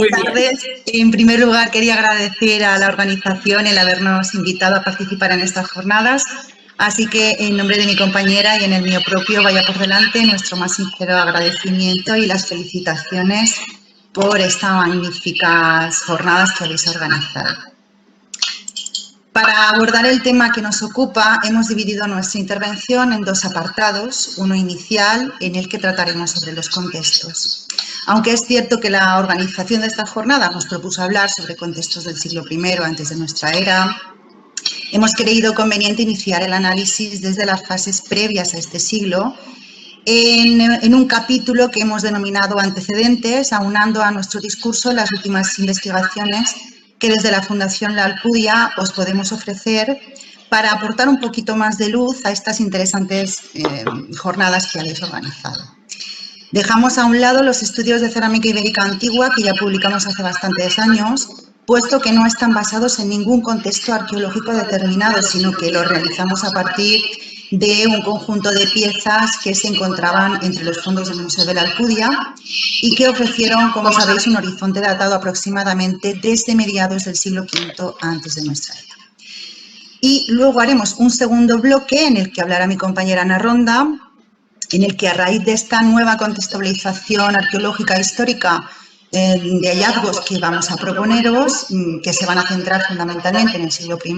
Buenas tardes. En primer lugar, quería agradecer a la organización el habernos invitado a participar en estas jornadas. Así que, en nombre de mi compañera y en el mío propio, vaya por delante nuestro más sincero agradecimiento y las felicitaciones por estas magníficas jornadas que habéis organizado. Para abordar el tema que nos ocupa, hemos dividido nuestra intervención en dos apartados, uno inicial, en el que trataremos sobre los contextos. Aunque es cierto que la organización de esta jornada nos propuso hablar sobre contextos del siglo I antes de nuestra era, hemos creído conveniente iniciar el análisis desde las fases previas a este siglo en un capítulo que hemos denominado Antecedentes, aunando a nuestro discurso las últimas investigaciones que desde la Fundación La Alcudia os podemos ofrecer para aportar un poquito más de luz a estas interesantes jornadas que habéis organizado. Dejamos a un lado los estudios de cerámica ibérica antigua que ya publicamos hace bastantes años, puesto que no están basados en ningún contexto arqueológico determinado, sino que los realizamos a partir de un conjunto de piezas que se encontraban entre los fondos del Museo de la Alcudia y que ofrecieron, como sabéis, un horizonte datado aproximadamente desde mediados del siglo V antes de nuestra era. Y luego haremos un segundo bloque en el que hablará mi compañera Ana Ronda, en el que a raíz de esta nueva contextualización arqueológica e histórica de hallazgos que vamos a proponeros, que se van a centrar fundamentalmente en el siglo I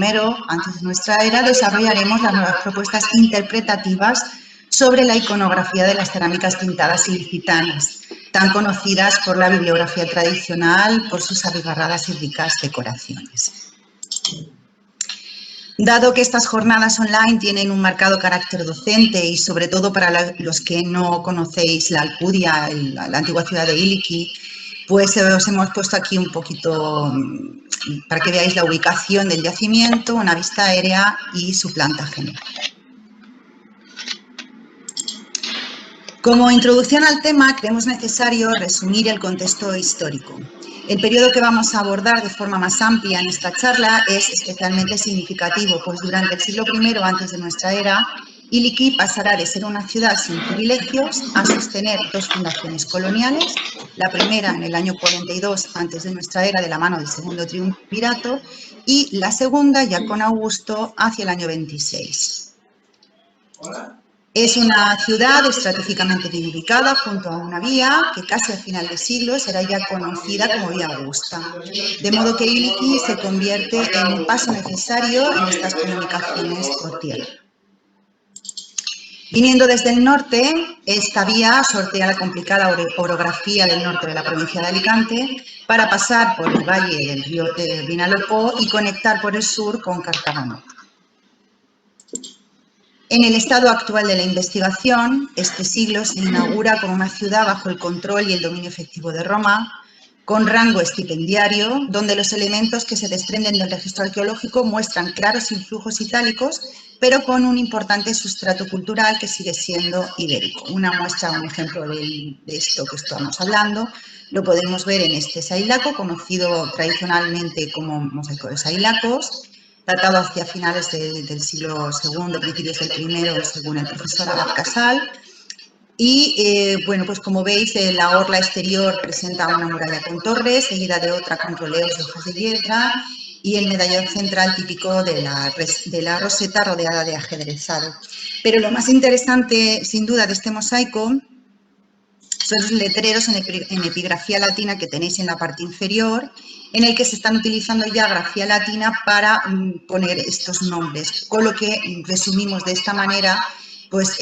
antes de nuestra era, desarrollaremos las nuevas propuestas interpretativas sobre la iconografía de las cerámicas pintadas ilicitanas, tan conocidas por la bibliografía tradicional por sus abigarradas y ricas decoraciones. Dado que estas jornadas online tienen un marcado carácter docente y sobre todo para los que no conocéis la Alcudia, la antigua ciudad de Iliki, pues os hemos puesto aquí un poquito para que veáis la ubicación del yacimiento, una vista aérea y su planta general. Como introducción al tema, creemos necesario resumir el contexto histórico. El periodo que vamos a abordar de forma más amplia en esta charla es especialmente significativo, pues durante el siglo I antes de nuestra era, Iliki pasará de ser una ciudad sin privilegios a sostener dos fundaciones coloniales, la primera en el año 42 antes de nuestra era de la mano del segundo triunvirato y la segunda ya con Augusto hacia el año 26. Es una ciudad estrategicamente bien ubicada junto a una vía que casi al final del siglo será ya conocida como Vía Augusta, de modo que Iliki se convierte en un paso necesario en estas comunicaciones por tierra. Viniendo desde el norte, esta vía sortea la complicada orografía del norte de la provincia de Alicante para pasar por el valle del río Vinalopó y conectar por el sur con Cartago. En el estado actual de la investigación, este siglo se inaugura como una ciudad bajo el control y el dominio efectivo de Roma, con rango estipendiario, donde los elementos que se desprenden del registro arqueológico muestran claros influjos itálicos, pero con un importante sustrato cultural que sigue siendo ibérico. Una muestra, un ejemplo de esto que estamos hablando, lo podemos ver en este sailaco, conocido tradicionalmente como mosaico de sailacos, datado hacia finales del siglo II, principios del I, según el profesor Abad Casal. Y, bueno, pues como veis, la orla exterior presenta una muralla con torres, seguida de otra con roleos de hojas de hierba, y el medallón central típico de la roseta rodeada de ajedrezado. Pero lo más interesante, sin duda, de este mosaico son los letreros en epigrafía latina que tenéis en la parte inferior, en el que se están utilizando ya grafía latina para poner estos nombres, con lo que resumimos de esta manera pues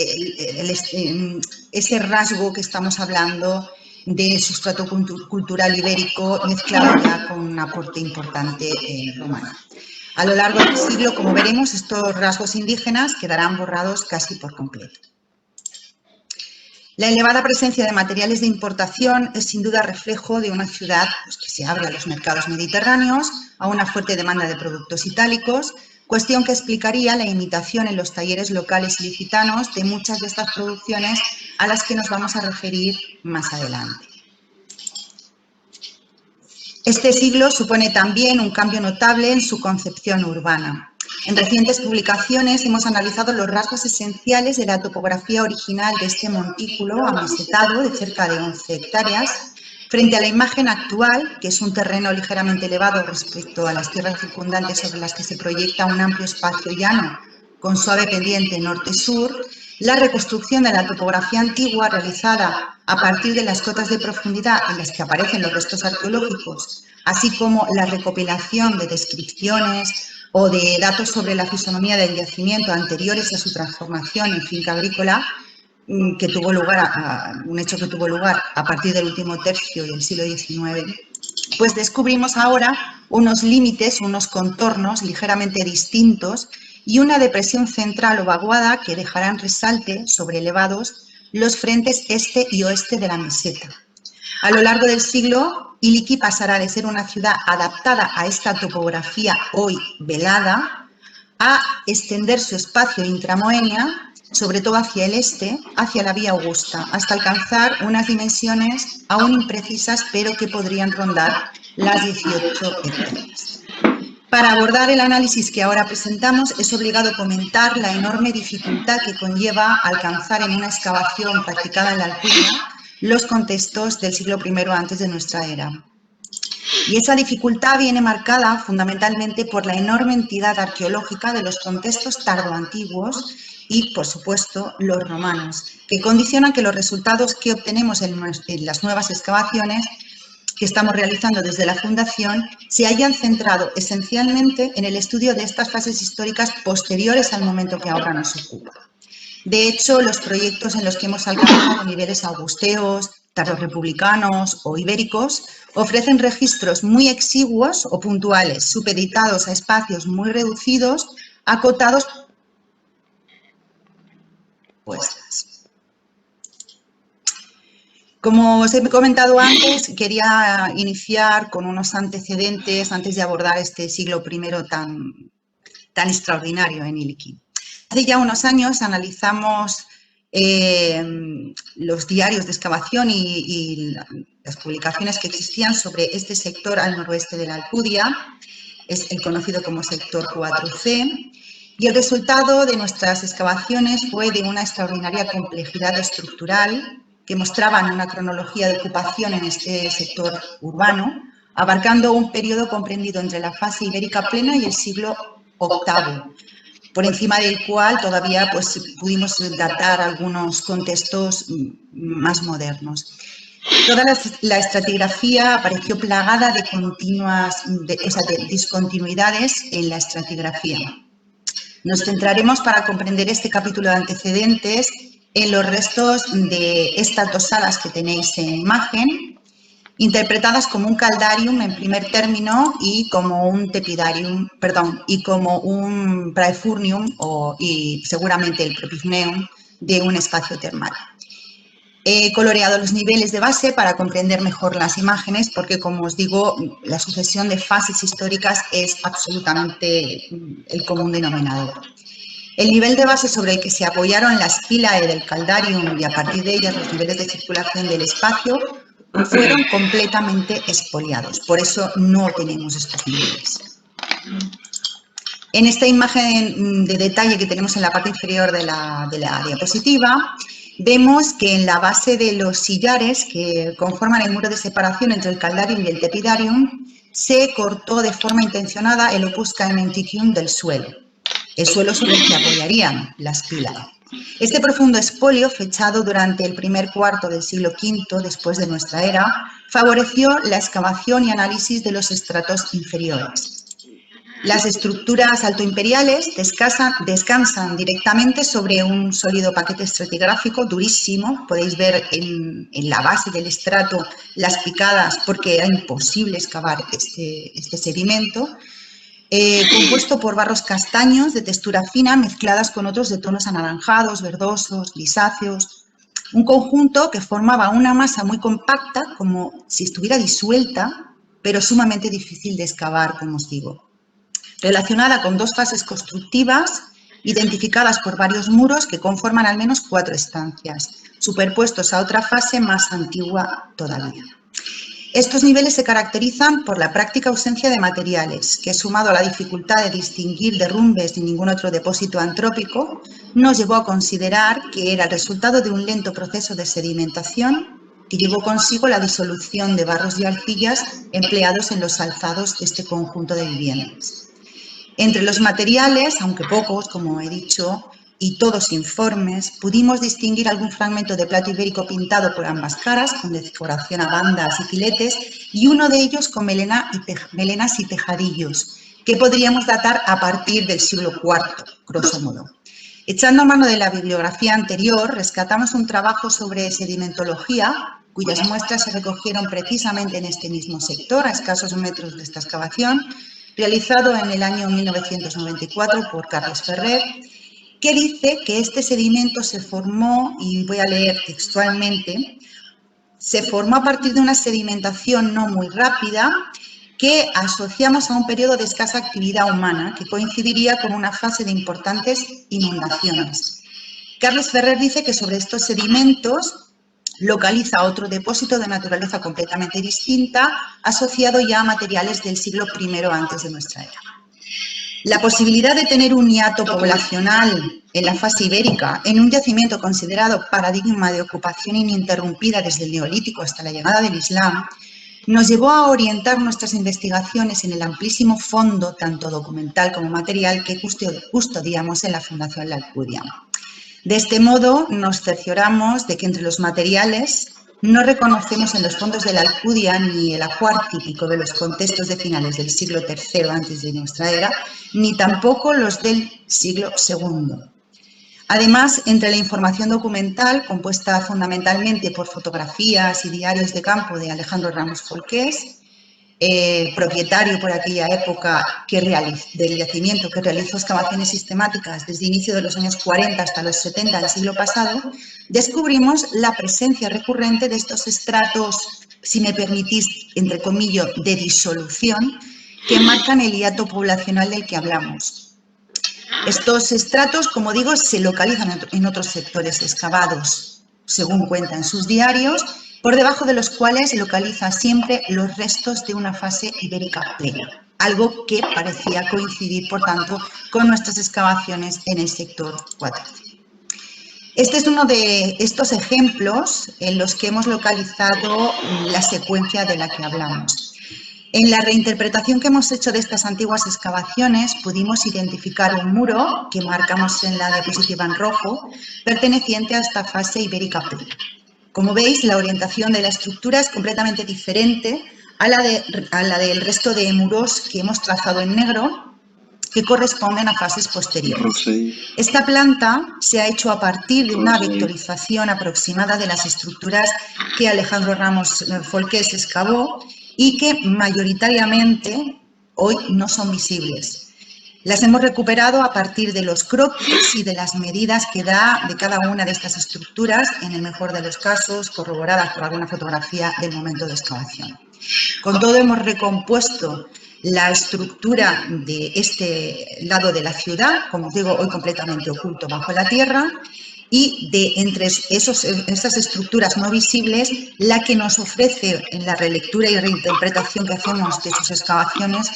ese rasgo que estamos hablando de sustrato cultural ibérico mezclado ya con un aporte importante romano. A lo largo del siglo, como veremos, estos rasgos indígenas quedarán borrados casi por completo. La elevada presencia de materiales de importación es sin duda reflejo de una ciudad pues, que se abre a los mercados mediterráneos, a una fuerte demanda de productos itálicos, cuestión que explicaría la imitación en los talleres locales ilicitanos de muchas de estas producciones a las que nos vamos a referir más adelante. Este siglo supone también un cambio notable en su concepción urbana. En recientes publicaciones hemos analizado los rasgos esenciales de la topografía original de este montículo amesetado de cerca de 11 hectáreas, Frente a la imagen actual, que es un terreno ligeramente elevado respecto a las tierras circundantes sobre las que se proyecta un amplio espacio llano con suave pendiente norte-sur, la reconstrucción de la topografía antigua realizada a partir de las cotas de profundidad en las que aparecen los restos arqueológicos, así como la recopilación de descripciones o de datos sobre la fisonomía del yacimiento anteriores a su transformación en finca agrícola, que tuvo lugar un hecho que tuvo lugar a partir del último tercio del siglo XIX, pues descubrimos ahora unos límites, unos contornos ligeramente distintos y una depresión central o vaguada que dejarán resalte sobre elevados los frentes este y oeste de la meseta. A lo largo del siglo, Iliki pasará de ser una ciudad adaptada a esta topografía hoy velada a extender su espacio intramoenia, sobre todo hacia el este, hacia la Vía Augusta, hasta alcanzar unas dimensiones aún imprecisas, pero que podrían rondar las 18 hectáreas. Para abordar el análisis que ahora presentamos, es obligado comentar la enorme dificultad que conlleva alcanzar en una excavación practicada en la Alcudia los contextos del siglo I antes de nuestra era. Y esa dificultad viene marcada fundamentalmente por la enorme entidad arqueológica de los contextos tardoantiguos y, por supuesto, los romanos, que condicionan que los resultados que obtenemos en las nuevas excavaciones que estamos realizando desde la Fundación se hayan centrado esencialmente en el estudio de estas fases históricas posteriores al momento que ahora nos ocupa. De hecho, los proyectos en los que hemos alcanzado niveles augusteos, tardorrepublicanos o ibéricos ofrecen registros muy exiguos o puntuales, supeditados a espacios muy reducidos, acotados puestas. Como os he comentado antes, quería iniciar con unos antecedentes antes de abordar este siglo I tan extraordinario en Iliki. Hace ya unos años analizamos los diarios de excavación y las publicaciones que existían sobre este sector al noroeste de la Alcudia, es el conocido como sector 4C, y el resultado de nuestras excavaciones fue de una extraordinaria complejidad estructural que mostraban una cronología de ocupación en este sector urbano, abarcando un periodo comprendido entre la fase ibérica plena y el siglo VIII, por encima del cual todavía pudimos datar algunos contextos más modernos. Toda la estratigrafía apareció plagada de discontinuidades en la estratigrafía. Nos centraremos para comprender este capítulo de antecedentes en los restos de estas dos salas que tenéis en imagen, interpretadas como un caldarium en primer término y como un tepidarium, y como un praefurnium y seguramente el propigneum de un espacio termal. He coloreado los niveles de base para comprender mejor las imágenes porque, como os digo, la sucesión de fases históricas es absolutamente el común denominador. El nivel de base sobre el que se apoyaron las pilae del caldarium y a partir de ellas los niveles de circulación del espacio fueron completamente expoliados. Por eso no tenemos estos niveles. En esta imagen de detalle que tenemos en la parte inferior de la diapositiva, vemos que en la base de los sillares que conforman el muro de separación entre el caldarium y el tepidarium se cortó de forma intencionada el opus caementicum del suelo, el suelo sobre el que apoyarían las pilae. Este profundo expolio, fechado durante el primer cuarto del siglo V después de nuestra era, favoreció la excavación y análisis de los estratos inferiores. Las estructuras altoimperiales descansan directamente sobre un sólido paquete estratigráfico durísimo. Podéis ver en la base del estrato las picadas porque era imposible excavar este sedimento, compuesto por barros castaños de textura fina mezcladas con otros de tonos anaranjados, verdosos, grisáceos. Un conjunto que formaba una masa muy compacta, como si estuviera disuelta, pero sumamente difícil de excavar, como os digo. Relacionada con dos fases constructivas, identificadas por varios muros que conforman al menos 4 estancias, superpuestos a otra fase más antigua todavía. Estos niveles se caracterizan por la práctica ausencia de materiales, que sumado a la dificultad de distinguir derrumbes de ningún otro depósito antrópico, nos llevó a considerar que era el resultado de un lento proceso de sedimentación que llevó consigo la disolución de barros y arcillas empleados en los alzados de este conjunto de viviendas. Entre los materiales, aunque pocos, como he dicho, y todos informes, pudimos distinguir algún fragmento de plato ibérico pintado por ambas caras, con decoración a bandas y filetes, y uno de ellos con melenas y tejadillos, que podríamos datar a partir del siglo IV, grosso modo. Echando mano de la bibliografía anterior, rescatamos un trabajo sobre sedimentología, cuyas muestras se recogieron precisamente en este mismo sector, a escasos metros de esta excavación, realizado en el año 1994 por Carles Ferrer, que dice que este sedimento se formó, y voy a leer textualmente, se formó a partir de una sedimentación no muy rápida que asociamos a un periodo de escasa actividad humana que coincidiría con una fase de importantes inundaciones. Carles Ferrer dice que sobre estos sedimentos localiza otro depósito de naturaleza completamente distinta, asociado ya a materiales del siglo I antes de nuestra era. La posibilidad de tener un hiato poblacional en la fase ibérica, en un yacimiento considerado paradigma de ocupación ininterrumpida desde el Neolítico hasta la llegada del Islam, nos llevó a orientar nuestras investigaciones en el amplísimo fondo, tanto documental como material, que custodiamos en la Fundación La Alcudia. De este modo, nos cercioramos de que entre los materiales no reconocemos en los fondos de la Alcudia ni el ajuar típico de los contextos de finales del siglo III antes de nuestra era, ni tampoco los del siglo II. Además, entre la información documental, compuesta fundamentalmente por fotografías y diarios de campo de Alejandro Ramos Folqués, propietario por aquella época del yacimiento, que realizó excavaciones sistemáticas desde el inicio de los años 40 hasta los 70 del siglo pasado, descubrimos la presencia recurrente de estos estratos, si me permitís, entre comillas, de disolución, que marcan el hiato poblacional del que hablamos. Estos estratos, como digo, se localizan en otros sectores excavados, según cuentan sus diarios, por debajo de los cuales localiza siempre los restos de una fase ibérica plena, algo que parecía coincidir, por tanto, con nuestras excavaciones en el sector 4. Este es uno de estos ejemplos en los que hemos localizado la secuencia de la que hablamos. En la reinterpretación que hemos hecho de estas antiguas excavaciones pudimos identificar un muro que marcamos en la diapositiva en rojo, perteneciente a esta fase ibérica plena. Como veis, la orientación de la estructura es completamente diferente a la del resto de muros que hemos trazado en negro, que corresponden a fases posteriores. Esta planta se ha hecho a partir de una vectorización aproximada de las estructuras que Alejandro Ramos Folqués excavó y que mayoritariamente hoy no son visibles. Las hemos recuperado a partir de los croquis y de las medidas que da de cada una de estas estructuras, en el mejor de los casos, corroboradas por alguna fotografía del momento de excavación. Con todo, hemos recompuesto la estructura de este lado de la ciudad, como os digo, hoy completamente oculto bajo la tierra, y de entre esas estructuras no visibles, la que nos ofrece en la relectura y reinterpretación que hacemos de sus excavaciones,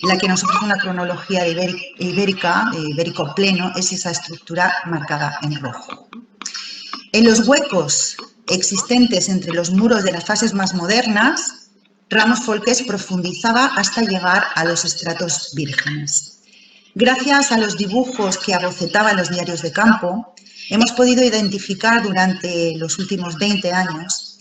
la que nos ofrece una cronología ibérica, ibérico pleno, es esa estructura marcada en rojo. En los huecos existentes entre los muros de las fases más modernas, Ramos Folqués profundizaba hasta llegar a los estratos vírgenes. Gracias a los dibujos que abocetaba en los diarios de campo, hemos podido identificar durante los últimos 20 años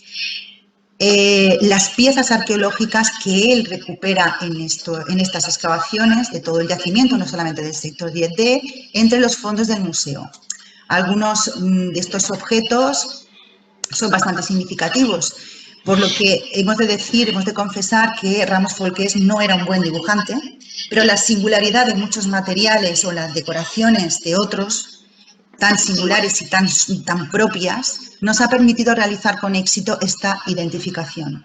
las piezas arqueológicas que él recupera en estas excavaciones de todo el yacimiento, no solamente del sector 10D, entre los fondos del museo. Algunos de estos objetos son bastante significativos, por lo que hemos de confesar que Ramos Folqués no era un buen dibujante, pero la singularidad de muchos materiales o las decoraciones de otros tan singulares y tan propias, nos ha permitido realizar con éxito esta identificación.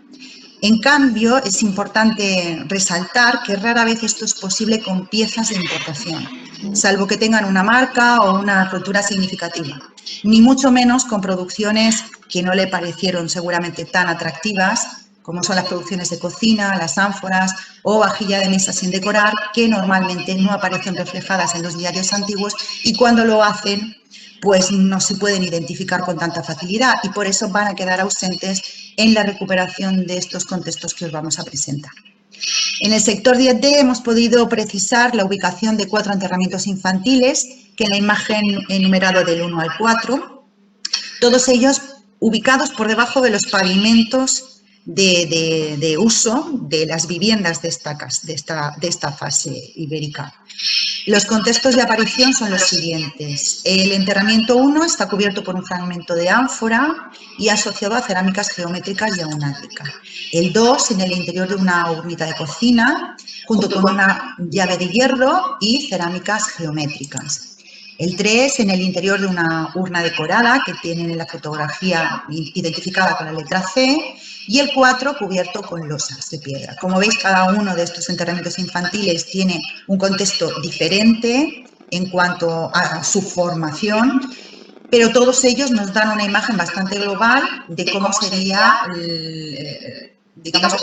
En cambio, es importante resaltar que rara vez esto es posible con piezas de importación, salvo que tengan una marca o una rotura significativa, ni mucho menos con producciones que no le parecieron seguramente tan atractivas, como son las producciones de cocina, las ánforas o vajilla de mesa sin decorar, que normalmente no aparecen reflejadas en los diarios antiguos y cuando lo hacen, pues no se pueden identificar con tanta facilidad y por eso van a quedar ausentes en la recuperación de estos contextos que os vamos a presentar. En el sector 10D hemos podido precisar la ubicación de 4 enterramientos infantiles, que en la imagen he enumerado del 1 al 4, todos ellos ubicados por debajo de los pavimentos de uso de las viviendas de esta fase ibérica. Los contextos de aparición son los siguientes. El enterramiento 1 está cubierto por un fragmento de ánfora y asociado a cerámicas geométricas y a un ática. El 2 en el interior de una urnita de cocina, junto con una llave de hierro y cerámicas geométricas. El 3 en el interior de una urna decorada que tiene la fotografía identificada con la letra C, y el 4 cubierto con losas de piedra. Como veis, cada uno de estos enterramientos infantiles tiene un contexto diferente en cuanto a su formación, pero todos ellos nos dan una imagen bastante global de cómo sería, digamos,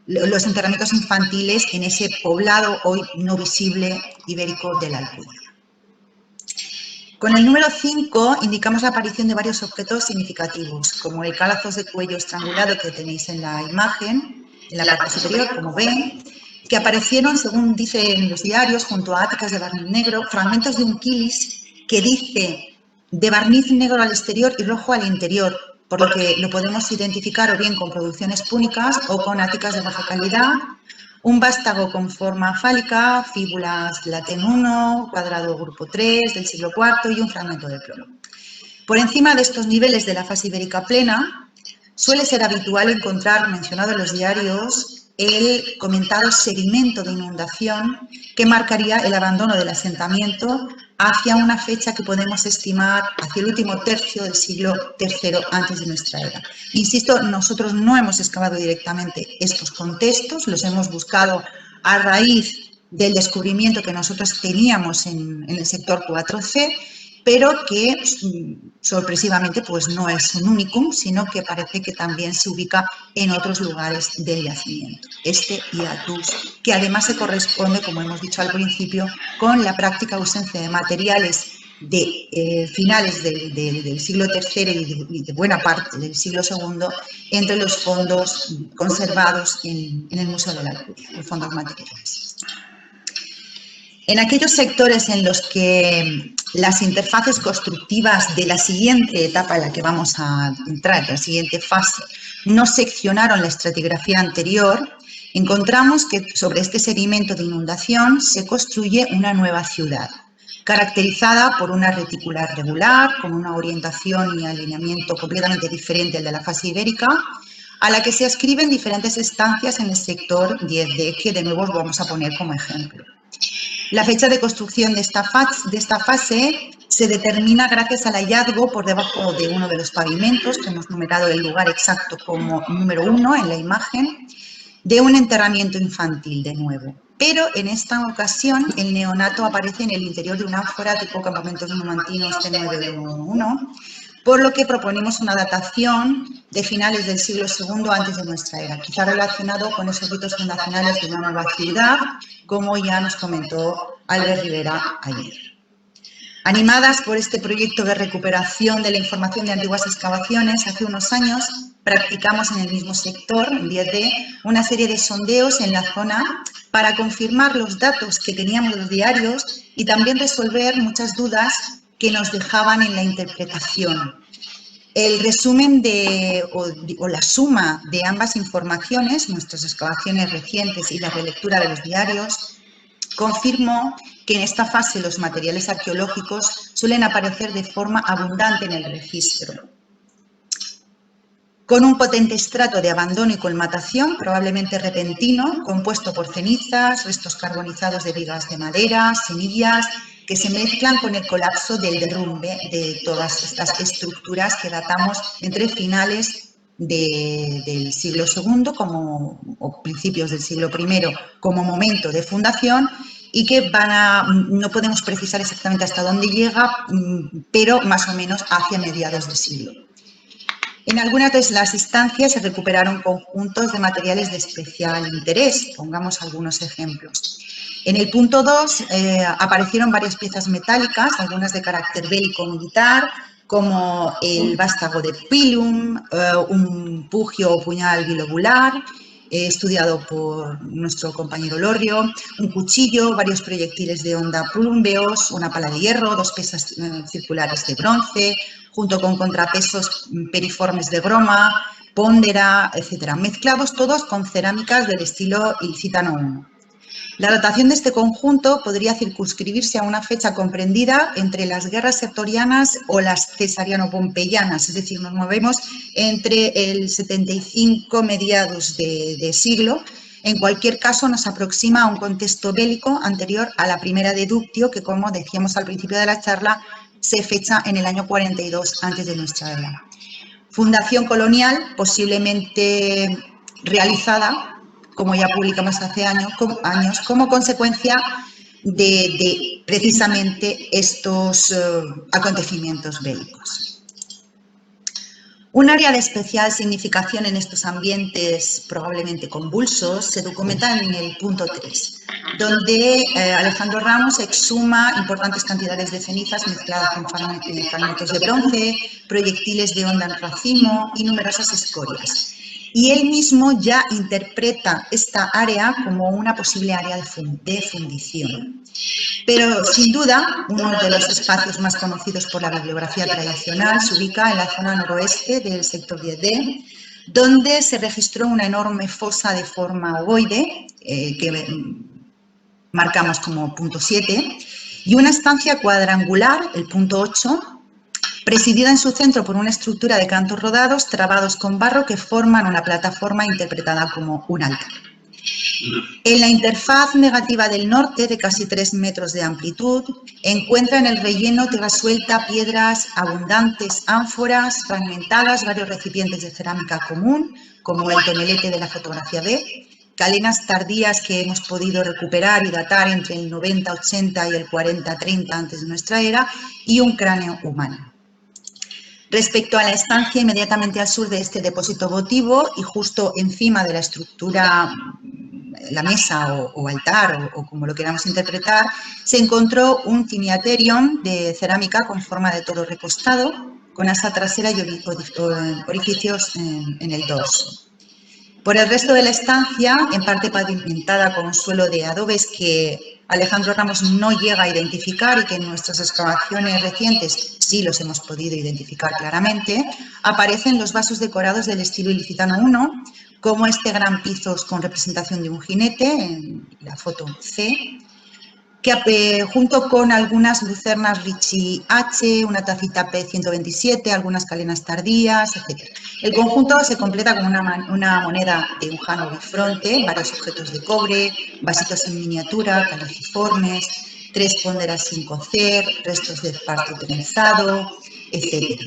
los enterramientos infantiles en ese poblado hoy no visible ibérico de la Alcudia. Con el número 5 indicamos la aparición de varios objetos significativos, como el calazos de cuello estrangulado que tenéis en la imagen, en la parte superior, como ven, que aparecieron, según dicen los diarios, junto a áticas de barniz negro, fragmentos de un quilis que dice de barniz negro al exterior y rojo al interior, por lo que lo podemos identificar o bien con producciones púnicas o con áticas de baja calidad. Un vástago con forma fálica, fíbulas Laten 1, cuadrado grupo 3 del siglo IV y un fragmento de plomo. Por encima de estos niveles de la fase ibérica plena, suele ser habitual encontrar, mencionado en los diarios, el comentado sedimento de inundación que marcaría el abandono del asentamiento hacia una fecha que podemos estimar hacia el último tercio del siglo III antes de nuestra era. Insisto, nosotros no hemos excavado directamente estos contextos, los hemos buscado a raíz del descubrimiento que nosotros teníamos en el sector 4C, pero que sorpresivamente pues no es un unicum, sino que parece que también se ubica en otros lugares del yacimiento, y Atus, que además se corresponde, como hemos dicho al principio, con la práctica ausencia de materiales de finales del siglo III y de buena parte del siglo II entre los fondos conservados en el Museo de la Alcudia, los fondos materiales. En aquellos sectores en los que las interfaces constructivas de la siguiente etapa en la que vamos a entrar, la siguiente fase, no seccionaron la estratigrafía anterior, encontramos que sobre este sedimento de inundación se construye una nueva ciudad, caracterizada por una reticular regular, con una orientación y alineamiento completamente diferente al de la fase ibérica, a la que se ascriben diferentes estancias en el sector 10D, que de nuevo os vamos a poner como ejemplo. La fecha de construcción de esta fase se determina gracias al hallazgo por debajo de uno de los pavimentos, que hemos numerado el lugar exacto como número 1 en la imagen, de un enterramiento infantil de nuevo. Pero en esta ocasión el neonato aparece en el interior de una ánfora tipo campamentos numantinos C911, por lo que proponemos una datación de finales del siglo II antes de nuestra era, quizá relacionado con esos ritos fundacionales de una nueva ciudad, como ya nos comentó Albert Rivera ayer. Animadas por este proyecto de recuperación de la información de antiguas excavaciones, hace unos años practicamos en el mismo sector, en 10D, una serie de sondeos en la zona para confirmar los datos que teníamos los diarios y también resolver muchas dudas que nos dejaban en la interpretación. El resumen o la suma de ambas informaciones, nuestras excavaciones recientes y la relectura de los diarios, confirmó que en esta fase los materiales arqueológicos suelen aparecer de forma abundante en el registro, con un potente estrato de abandono y colmatación, probablemente repentino, compuesto por cenizas, restos carbonizados de vigas de madera, semillas, que se mezclan con el colapso del derrumbe de todas estas estructuras que datamos entre finales del siglo II o principios del siglo I como momento de fundación, y que no podemos precisar exactamente hasta dónde llega, pero más o menos hacia mediados del siglo. En algunas de las instancias se recuperaron conjuntos de materiales de especial interés. Pongamos algunos ejemplos. En el punto 2 aparecieron varias piezas metálicas, algunas de carácter bélico militar, como el vástago de Pilum, un pugio o puñal bilobular, estudiado por nuestro compañero Lorrio, un cuchillo, varios proyectiles de onda plumbeos, una pala de hierro, dos pesas circulares de bronce, junto con contrapesos periformes de broma, póndera, etcétera, mezclados todos con cerámicas del estilo ilicitano I. La datación de este conjunto podría circunscribirse a una fecha comprendida entre las guerras sertorianas o las cesariano-pompeyanas, es decir, nos movemos entre el 75 mediados de siglo. En cualquier caso, nos aproxima a un contexto bélico anterior a la primera de Ductio, que, como decíamos al principio de la charla, se fecha en el año 42 antes de nuestra era. Fundación colonial, posiblemente realizada, como ya publicamos hace años, como consecuencia de precisamente estos acontecimientos bélicos. Un área de especial significación en estos ambientes probablemente convulsos se documenta en el punto 3, donde Alejandro Ramos exhuma importantes cantidades de cenizas mezcladas con fragmentos de bronce, proyectiles de onda en racimo y numerosas escorias. Y él mismo ya interpreta esta área como una posible área de fundición. Pero, sin duda, uno de los espacios más conocidos por la bibliografía tradicional se ubica en la zona noroeste del sector 10D, donde se registró una enorme fosa de forma ovoide, que marcamos como punto 7, y una estancia cuadrangular, el punto 8, presidida en su centro por una estructura de cantos rodados trabados con barro que forman una plataforma interpretada como un altar. En la interfaz negativa del norte, de casi 3 metros de amplitud, encuentra en el relleno tierra suelta, piedras abundantes, ánforas fragmentadas, varios recipientes de cerámica común, como el tonelete de la fotografía B, calenas tardías que hemos podido recuperar y datar entre el 90-80 y el 40-30 antes de nuestra era, y un cráneo humano. Respecto a la estancia inmediatamente al sur de este depósito votivo y justo encima de la estructura, la mesa o altar o como lo queramos interpretar, se encontró un cimiaterium de cerámica con forma de toro recostado, con asa trasera y orificios en el dorso. Por el resto de la estancia, en parte pavimentada con un suelo de adobes que Alejandro Ramos no llega a identificar y que en nuestras excavaciones recientes sí los hemos podido identificar claramente, aparecen los vasos decorados del estilo ilicitano I, como este gran pizos con representación de un jinete, en la foto C, que junto con algunas lucernas Ricci H, una tacita P127, algunas calenas tardías, etc. El conjunto se completa con una moneda de un jano bifronte, varios objetos de cobre, vasitos en miniatura, caliciformes, 3 pónderas sin cocer, restos de parto trenzado, etc.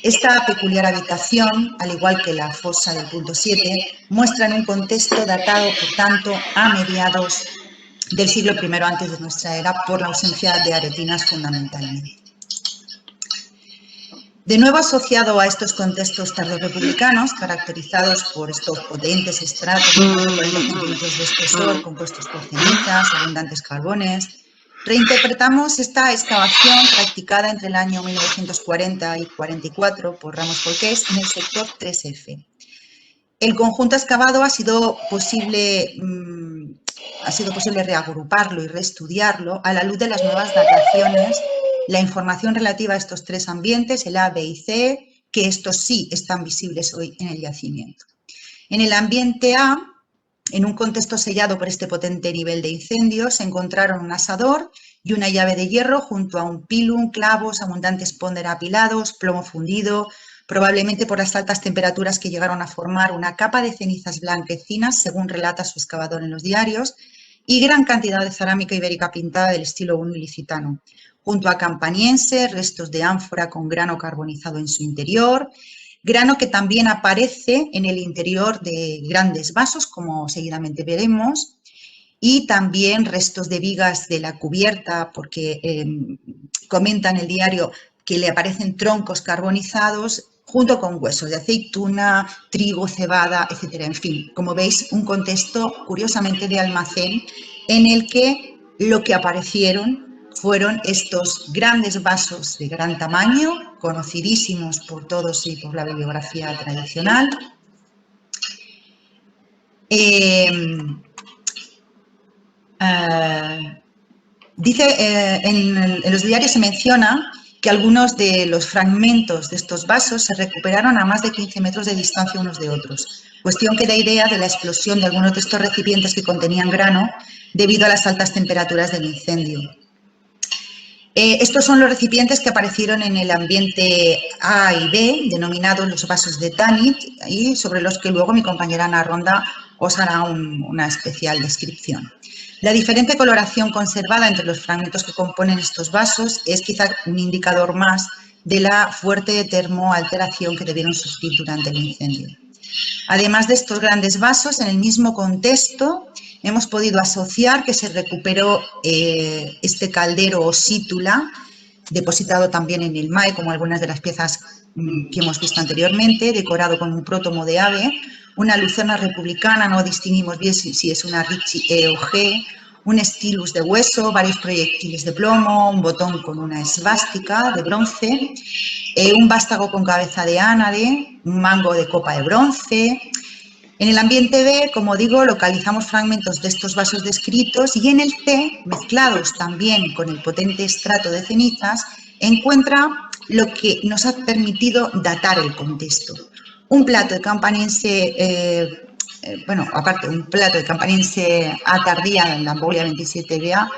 Esta peculiar habitación, al igual que la fosa del punto 7, muestran un contexto datado, por tanto, a mediados del siglo I antes de nuestra era, por la ausencia de aretinas fundamentalmente. De nuevo, asociado a estos contextos tardorrepublicanos, caracterizados por estos potentes estratos de 40 centímetros de espesor, compuestos por cenizas, abundantes carbones, reinterpretamos esta excavación practicada entre el año 1940 y 44 por Ramos Folqués en el sector 3F. El conjunto excavado ha sido posible reagruparlo y reestudiarlo a la luz de las nuevas dataciones, la información relativa a estos 3 ambientes, el A, B y C, que estos sí están visibles hoy en el yacimiento. En el ambiente A, en un contexto sellado por este potente nivel de incendio, se encontraron un asador y una llave de hierro junto a un pilum, clavos, abundantes póndera apilados, plomo fundido, probablemente por las altas temperaturas que llegaron a formar una capa de cenizas blanquecinas, según relata su excavador en los diarios, y gran cantidad de cerámica ibérica pintada del estilo I ilicitano, junto a campaniense, restos de ánfora con grano carbonizado en su interior, grano que también aparece en el interior de grandes vasos, como seguidamente veremos, y también restos de vigas de la cubierta, porque comenta en el diario que le aparecen troncos carbonizados junto con huesos de aceituna, trigo, cebada, etcétera. En fin, como veis, un contexto curiosamente de almacén en el que lo que aparecieron fueron estos grandes vasos de gran tamaño, conocidísimos por todos y por la bibliografía tradicional. En los diarios se menciona que algunos de los fragmentos de estos vasos se recuperaron a más de 15 metros de distancia unos de otros, cuestión que da idea de la explosión de algunos de estos recipientes que contenían grano debido a las altas temperaturas del incendio. Estos son los recipientes que aparecieron en el ambiente A y B, denominados los vasos de Tanit, y sobre los que luego mi compañera Ana Ronda os hará una especial descripción. La diferente coloración conservada entre los fragmentos que componen estos vasos es quizá un indicador más de la fuerte termoalteración que debieron sufrir durante el incendio. Además de estos grandes vasos, en el mismo contexto hemos podido asociar que se recuperó este caldero o sítula, depositado también en el MAE, como algunas de las piezas que hemos visto anteriormente, decorado con un prótomo de ave, una lucerna republicana, no distinguimos bien si es una Ricci E o G, un stylus de hueso, varios proyectiles de plomo, un botón con una esvástica de bronce, un vástago con cabeza de ánade, un mango de copa de bronce. En el ambiente B, como digo, localizamos fragmentos de estos vasos descritos y en el C, mezclados también con el potente estrato de cenizas, encuentra lo que nos ha permitido datar el contexto. Un plato de campaniense, un plato de campaniense A tardía en la Ambolia 27BA,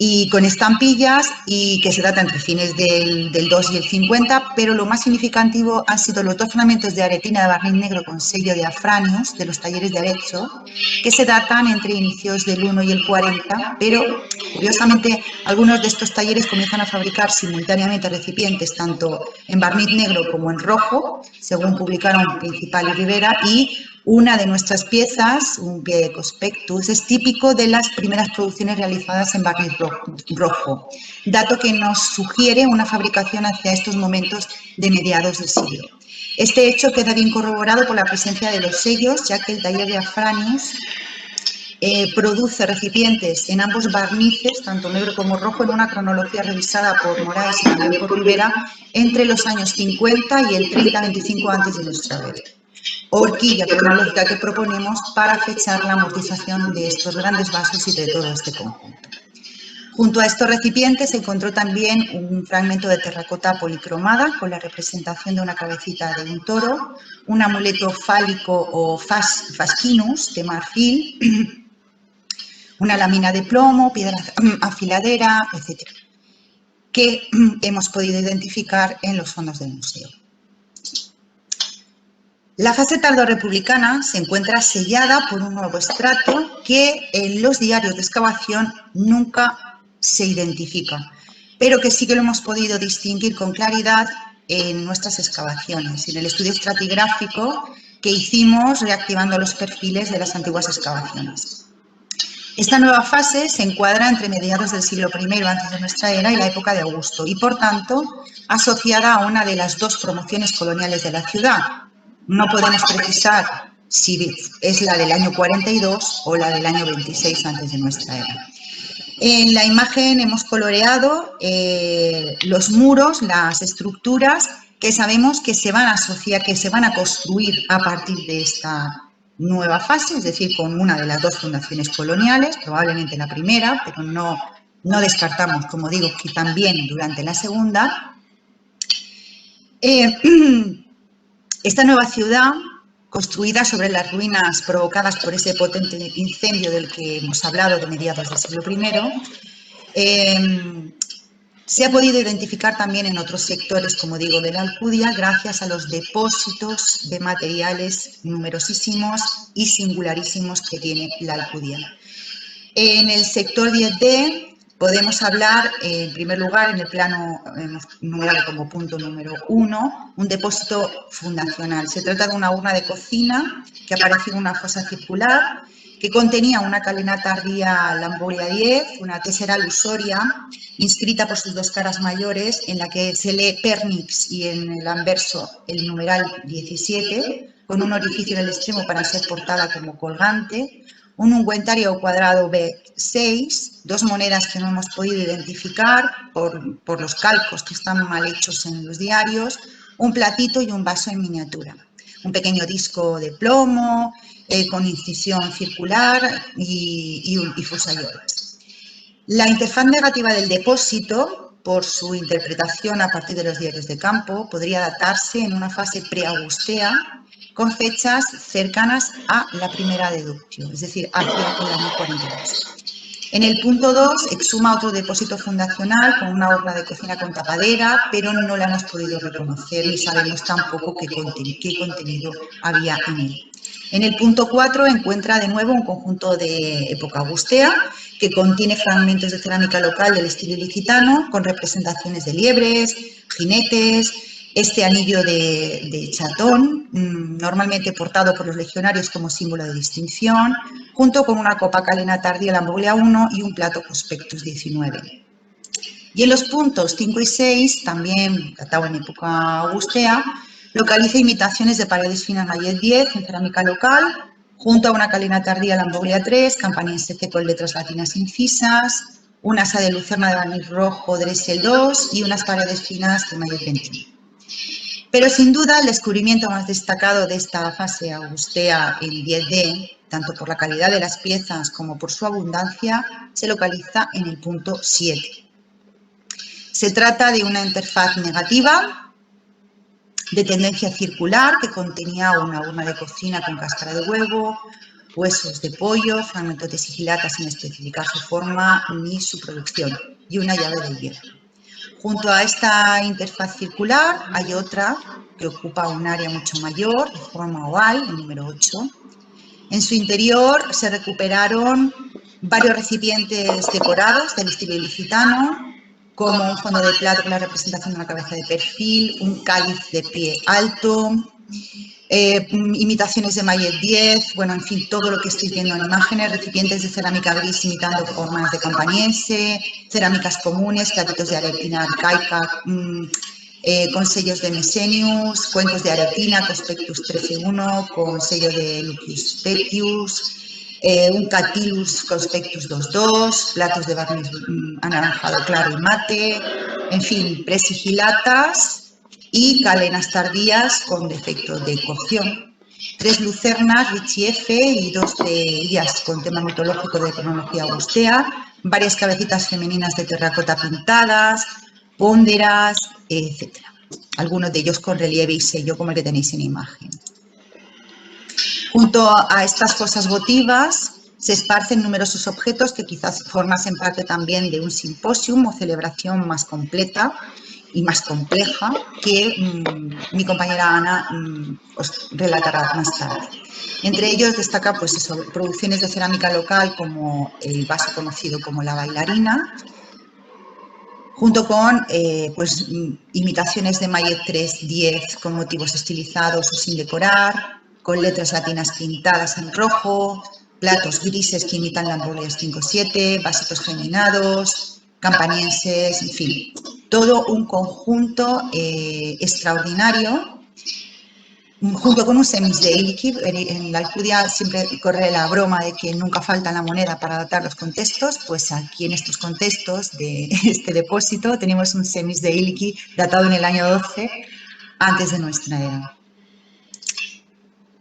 y con estampillas y que se data entre fines del 2 y el 50, pero lo más significativo han sido los dos fragmentos de aretina de barniz negro con sello de Afranius de los talleres de Arezzo, que se datan entre inicios del 1 y el 40, pero curiosamente algunos de estos talleres comienzan a fabricar simultáneamente recipientes tanto en barniz negro como en rojo, según publicaron Principal y Rivera, y una de nuestras piezas, un pie de Conspectus, es típico de las primeras producciones realizadas en barniz rojo, dato que nos sugiere una fabricación hacia estos momentos de mediados del siglo. Este hecho queda bien corroborado por la presencia de los sellos, ya que el taller de Afranius produce recipientes en ambos barnices, tanto negro como rojo, en una cronología revisada por Moraes y también por Rivera entre los años 50 y el 30-25 antes de nuestra era. Horquilla cronológica que proponemos para fechar la amortización de estos grandes vasos y de todo este conjunto. Junto a estos recipientes se encontró también un fragmento de terracota policromada con la representación de una cabecita de un toro, un amuleto fálico o fascinus de marfil, una lámina de plomo, piedra afiladera, etc., que hemos podido identificar en los fondos del museo. La fase tardorrepublicana se encuentra sellada por un nuevo estrato que en los diarios de excavación nunca se identifica, pero que sí que lo hemos podido distinguir con claridad en nuestras excavaciones, en el estudio estratigráfico que hicimos reactivando los perfiles de las antiguas excavaciones. Esta nueva fase se encuadra entre mediados del siglo I antes de nuestra era y la época de Augusto y, por tanto, asociada a una de las dos promociones coloniales de la ciudad. No podemos precisar si es la del año 42 o la del año 26 antes de nuestra era. En la imagen hemos coloreado los muros, las estructuras que sabemos que se van a asociar, que se van a construir a partir de esta nueva fase, es decir, con una de las dos fundaciones coloniales, probablemente la primera, pero no descartamos, como digo, que también durante la segunda. Esta nueva ciudad, construida sobre las ruinas provocadas por ese potente incendio del que hemos hablado de mediados del siglo I, se ha podido identificar también en otros sectores, como digo, de la Alcudia, gracias a los depósitos de materiales numerosísimos y singularísimos que tiene la Alcudia. En el sector 10D podemos hablar, en primer lugar, en el plano numerado como punto número 1, un depósito fundacional. Se trata de una urna de cocina que aparece en una fosa circular que contenía una calena tardía Lamboria 10, una tesera lusoria, inscrita por sus dos caras mayores, en la que se lee Pernix y en el anverso el numeral 17, con un orificio en el extremo para ser portada como colgante, un ungüentario cuadrado B6, dos monedas que no hemos podido identificar por los calcos que están mal hechos en los diarios, un platito y un vaso en miniatura. Un pequeño disco de plomo con incisión circular y fusayolas. La interfaz negativa del depósito, por su interpretación a partir de los diarios de campo, podría datarse en una fase preaugustea con fechas cercanas a la primera deducción, es decir, hacia el año 42. En el punto 2 exhuma otro depósito fundacional con una horna de cocina con tapadera, pero no la hemos podido reconocer ni sabemos tampoco qué contenido había en él. En el punto 4 encuentra de nuevo un conjunto de época augustea que contiene fragmentos de cerámica local del estilo ilicitano con representaciones de liebres, jinetes, este anillo de chatón, normalmente portado por los legionarios como símbolo de distinción, junto con una copa calena tardía Lambruglia 1 y un plato Prospectus 19. Y en los puntos 5 y 6, también datado en época augustea, localiza imitaciones de paredes finas Mayet 10 en cerámica local, junto a una calena tardía Lambruglia 3, campaniense C con letras latinas incisas, un asa de lucerna de barniz rojo Dressel 2 y unas paredes finas de Mayet 21. Pero sin duda el descubrimiento más destacado de esta fase augustea en 10D, tanto por la calidad de las piezas como por su abundancia, se localiza en el punto 7. Se trata de una interfaz negativa de tendencia circular que contenía una urna de cocina con cáscara de huevo, huesos de pollo, fragmentos de sigilata sin especificar su forma ni su producción y una llave de hierro. Junto a esta interfaz circular hay otra que ocupa un área mucho mayor, de forma oval, el número 8. En su interior se recuperaron varios recipientes decorados del estilo ilicitano, como un fondo de plata con la representación de una cabeza de perfil, un cáliz de pie alto, imitaciones de Mayet 10, bueno, en fin, todo lo que estáis viendo en imágenes, recipientes de cerámica gris imitando formas de campaniense, cerámicas comunes, platitos de aretina arcaica, con sellos de Mesenius, cuencos de aretina, Prospectus 13.1, con sello de Lucius Petius, un Catilus Prospectus 2.2, platos de barniz anaranjado claro y mate, en fin, presigilatas y calenas tardías con defecto de cocción. 3 lucernas Ricci F y 2 de ellas con tema mitológico de cronología augustea, varias cabecitas femeninas de terracota pintadas, pónderas, etc. Algunos de ellos con relieve y sello como el que tenéis en imagen. Junto a estas fosas votivas se esparcen numerosos objetos que quizás formasen parte también de un simposium o celebración más completa y más compleja que mi compañera Ana os relatará más tarde. Entre ellos destaca pues eso, producciones de cerámica local como el vaso conocido como la bailarina, junto con pues, imitaciones de Mayet 3-10 con motivos estilizados o sin decorar, con letras latinas pintadas en rojo, platos grises que imitan Lambruglia 5-7, básicos geminados, campanienses, en fin, todo un conjunto extraordinario, junto con un semis de Iliki. En la Alcudia siempre corre la broma de que nunca falta la moneda para datar los contextos, pues aquí en estos contextos de este depósito tenemos un semis de Iliki datado en el año 12 antes de nuestra era.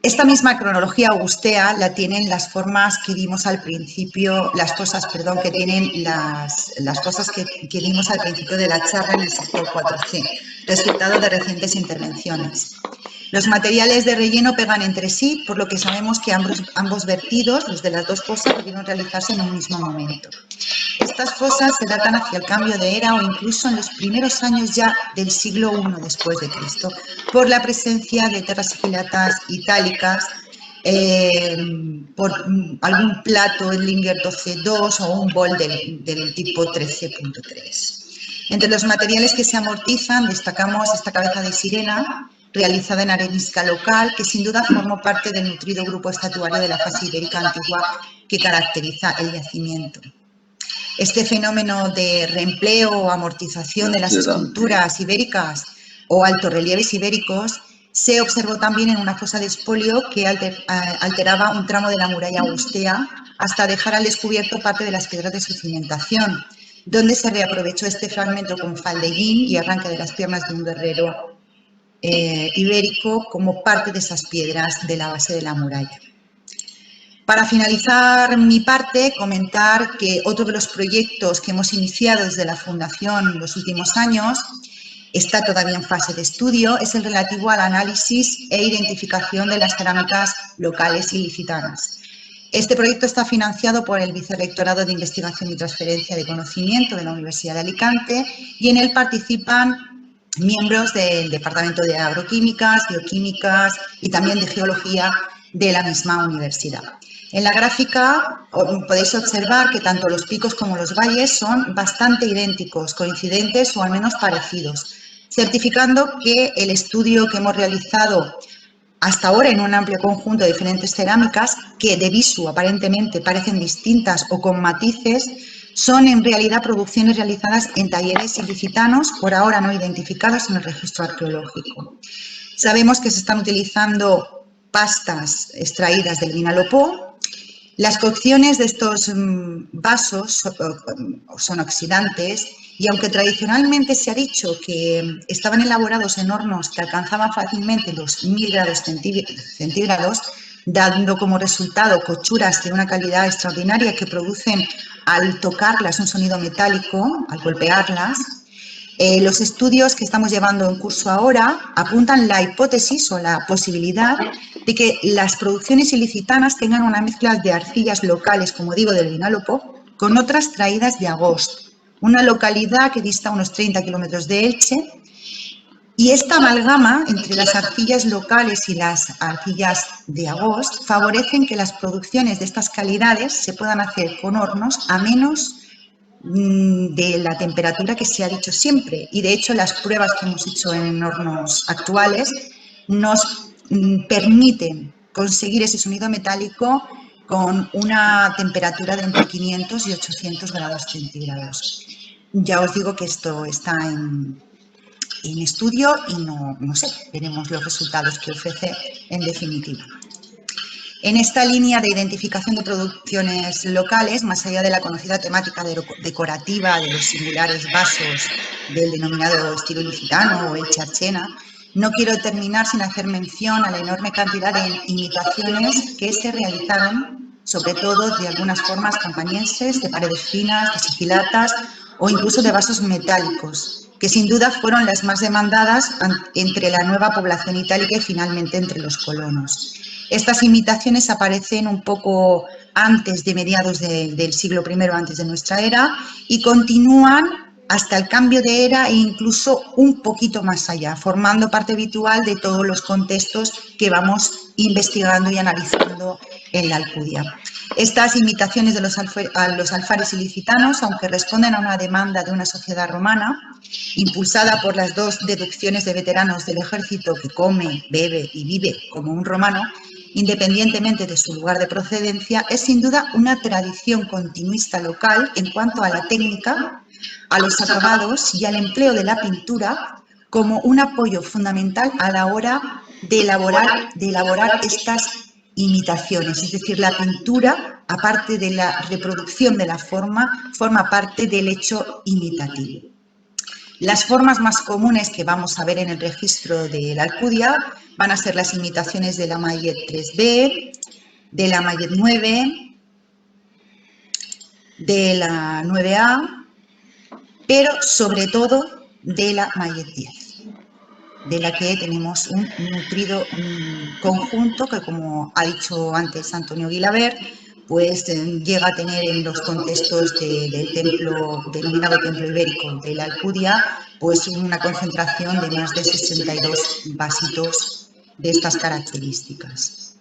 Esta misma cronología augustea la tienen las formas que vimos al principio, las cosas, perdón, que tienen las cosas que vimos al principio de la charla en el sector 4C, resultado de recientes intervenciones. Los materiales de relleno pegan entre sí, por lo que sabemos que ambos vertidos, los de las dos fosas, debieron realizarse en un mismo momento. Estas fosas se datan hacia el cambio de era o incluso en los primeros años ya del siglo I después de Cristo, por la presencia de terras sigilatas itálicas, por algún plato Erlinger 12.2 o un bol del tipo 13.3. Entre los materiales que se amortizan destacamos esta cabeza de sirena, realizada en arenisca local, que sin duda formó parte del nutrido grupo estatuario de la fase ibérica antigua que caracteriza el yacimiento. Este fenómeno de reempleo o amortización de las esculturas ibéricas o altorrelieves ibéricos se observó también en una fosa de expolio que alteraba un tramo de la muralla augustea hasta dejar al descubierto parte de las piedras de su cimentación, donde se reaprovechó este fragmento con faldeguín y arranque de las piernas de un guerrero ibérico como parte de esas piedras de la base de la muralla. Para finalizar mi parte, comentar que otro de los proyectos que hemos iniciado desde la Fundación en los últimos años, está todavía en fase de estudio, es el relativo al análisis e identificación de las cerámicas locales ilicitanas. Este proyecto está financiado por el Vicerrectorado de Investigación y Transferencia de Conocimiento de la Universidad de Alicante y en él participan miembros del Departamento de Agroquímicas, Bioquímicas y también de Geología de la misma universidad. En la gráfica podéis observar que tanto los picos como los valles son bastante idénticos, coincidentes o al menos parecidos, certificando que el estudio que hemos realizado hasta ahora en un amplio conjunto de diferentes cerámicas, que de visu aparentemente parecen distintas o con matices, son en realidad producciones realizadas en talleres ilicitanos, por ahora no identificados en el registro arqueológico. Sabemos que se están utilizando pastas extraídas del Vinalopó. Las cocciones de estos vasos son oxidantes y aunque tradicionalmente se ha dicho que estaban elaborados en hornos que alcanzaban fácilmente los 1000 grados centígrados, dando como resultado cochuras de una calidad extraordinaria que producen al tocarlas un sonido metálico, al golpearlas, los estudios que estamos llevando en curso ahora apuntan la hipótesis o la posibilidad de que las producciones ilicitanas tengan una mezcla de arcillas locales, como digo, del Vinalopó, con otras traídas de Agost, una localidad que dista unos 30 kilómetros de Elche, y esta amalgama entre las arcillas locales y las arcillas de Agost favorecen que las producciones de estas calidades se puedan hacer con hornos a menos de la temperatura que se ha dicho siempre, y de hecho las pruebas que hemos hecho en hornos actuales nos permiten conseguir ese sonido metálico con una temperatura de entre 500 y 800 grados centígrados. Ya os digo que esto está en estudio y no sé, veremos los resultados que ofrece en definitiva. En esta línea de identificación de producciones locales, más allá de la conocida temática decorativa de los singulares vasos del denominado estilo ilicitano o el charchena, no quiero terminar sin hacer mención a la enorme cantidad de imitaciones que se realizaron, sobre todo de algunas formas campanienses, de paredes finas, de sigilatas o incluso de vasos metálicos, que sin duda fueron las más demandadas entre la nueva población itálica y finalmente entre los colonos. Estas imitaciones aparecen un poco antes de mediados del siglo I antes de nuestra era y continúan hasta el cambio de era e incluso un poquito más allá, formando parte habitual de todos los contextos que vamos investigando y analizando en la Alcudia. Estas imitaciones de los alfares ilicitanos, aunque responden a una demanda de una sociedad romana, impulsada por las dos deducciones de veteranos del ejército que come, bebe y vive como un romano, independientemente de su lugar de procedencia, es sin duda una tradición continuista local en cuanto a la técnica, a los acabados y al empleo de la pintura como un apoyo fundamental a la hora de elaborar estas imitaciones. Es decir, la pintura, aparte de la reproducción de la forma, forma parte del hecho imitativo. Las formas más comunes que vamos a ver en el registro de la Alcudia van a ser las imitaciones de la Mayet 3B, de la Mayet 9, de la 9A, pero sobre todo de la Mayet 10, de la que tenemos un nutrido conjunto que, como ha dicho antes Antonio Guilabert, pues llega a tener en los contextos del templo, denominado templo ibérico de la Alcudia, pues una concentración de más de 62 vasitos de estas características.